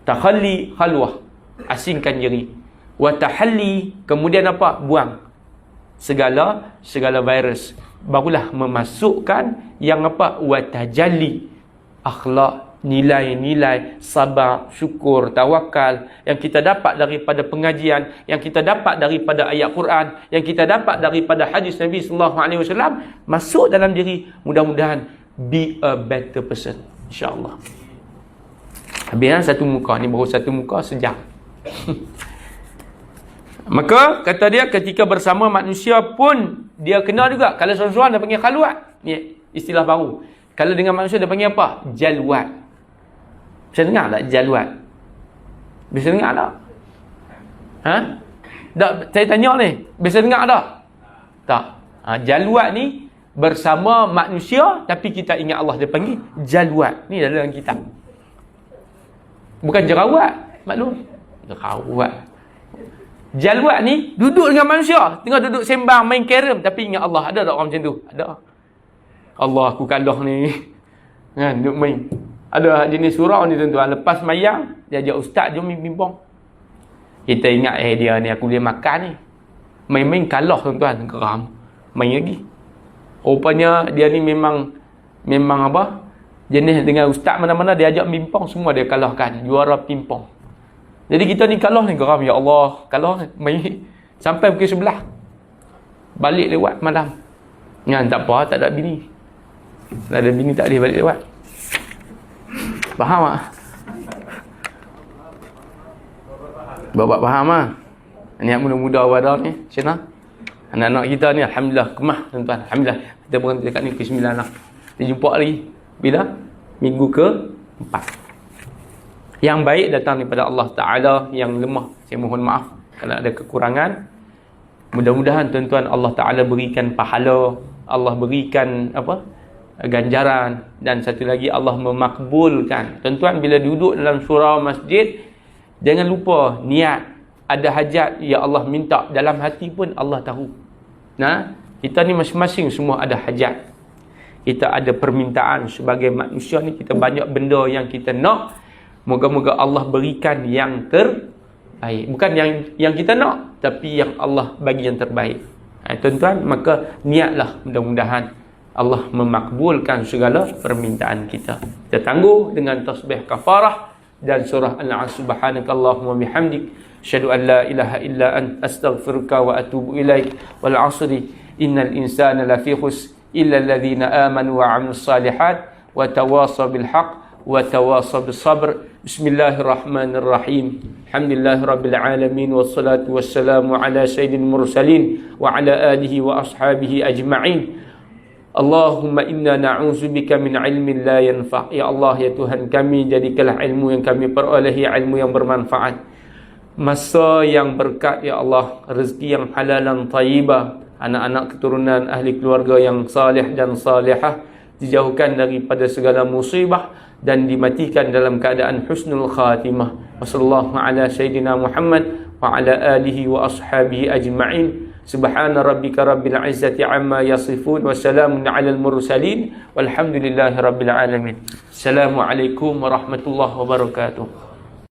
Takhalli, khalwah, asingkan diri. Wa tahalli, kemudian apa? Buang segala virus. Barulah memasukkan yang apa? Wa tajalli, akhlak, nilai-nilai sabar, syukur, tawakal yang kita dapat daripada pengajian, yang kita dapat daripada ayat Quran, yang kita dapat daripada hadis Nabi sallallahu alaihi wasallam masuk dalam diri. Mudah-mudahan be a better person, insya-Allah. Habis satu muka ni, baru satu muka sejam. Maka kata dia ketika bersama manusia pun dia kena juga. Kalau seorang-seorang dia panggil khalwat, ni istilah baru. Kalau dengan manusia dia panggil apa? Jalwat. Bisa dengar tak jalwat? Bisa dengar tak? Ha? Tak, saya tanya ni, bisa dengar tak? Tak. Jalwat ni bersama manusia tapi kita ingat Allah, dia panggil jalwat. Ni dalam kitab. Bukan jerawat, maklum. Jerawat. Jalwat ni duduk dengan manusia, tengah duduk sembang main carom tapi ingat Allah. Ada tak orang macam tu? Ada. Allah, aku kalah ni. Kan, duduk main. Ada jenis surau ni tuan-tuan, lepas mayang dia ajak ustaz jom bimbang. Kita ingat dia ni aku boleh makan ni. Main-main kalah tuan-tuan, geram. Main lagi. Rupanya dia ni memang apa? Jenis dengan ustaz mana-mana dia ajak bimbang semua dia kalahkan, juara pimpong. Jadi kita ni kalah ni geram, ya Allah, kalah main sampai pukul 11. Balik lewat malam. Kan tak apa, tak ada bini. Tak ada bini tak boleh balik lewat. Faham tak? Bapak faham tak? Ni muda-muda wadah ni, macam mana? Anak-anak kita ni alhamdulillah kemah tuan-tuan. Alhamdulillah kita berhenti dekat ni ke 9 lah. Kita jumpa lagi bila? Minggu ke-4. Yang baik datang daripada Allah Ta'ala, yang lemah saya mohon maaf kalau ada kekurangan. Mudah-mudahan tuan-tuan Allah Ta'ala berikan pahala, Allah berikan ganjaran, dan satu lagi Allah memakbulkan. Tuan-tuan bila duduk dalam surau masjid, jangan lupa niat. Ada hajat, ya Allah minta, dalam hati pun Allah tahu. Nah, kita ni masing-masing semua ada hajat. Kita ada permintaan sebagai manusia ni, kita banyak benda yang kita nak. Moga-moga Allah berikan yang terbaik. Bukan yang kita nak, tapi yang Allah bagi yang terbaik. Tuan-tuan, maka niatlah mudah-mudahan Allah memakbulkan segala permintaan kita. Kita tangguh dengan tasbih kafarah dan surah Al-Asr. Subhanakallahumma bihamdik, asyhadu an la ilaha illa ant, astaghfiruka wa atubu ilaik. Wal 'asri innal insana lafi khusr illa alladhina amanu wa 'amilus salihat wa tawasaw bil haqq wa tawasaw bis sabr. Bismillahirrahmanirrahim. Alhamdulillahirabbil alamin, wassalatu wassalamu ala sayyidil mursalin wa ala alihi wa ashabihi ajma'in. Allahumma inna na'udzubika min ilmin la yanfa'. Ya Allah, ya Tuhan kami, jadikanlah ilmu yang kami perolehi ilmu yang bermanfaat, masa yang berkat, ya Allah, rezeki yang halal dan tayyibah, anak-anak keturunan ahli keluarga yang salih dan salihah, dijauhkan daripada segala musibah, dan dimatikan dalam keadaan husnul khatimah. Wassallallahu ala sayyidina Muhammad wa ala alihi wa ashabihi ajma'in. Subhana rabbika rabbil izzati amma yasifun wa salamun alal mursalin walhamdulillahi rabbil alamin. Assalamualaikum warahmatullahi wabarakatuh.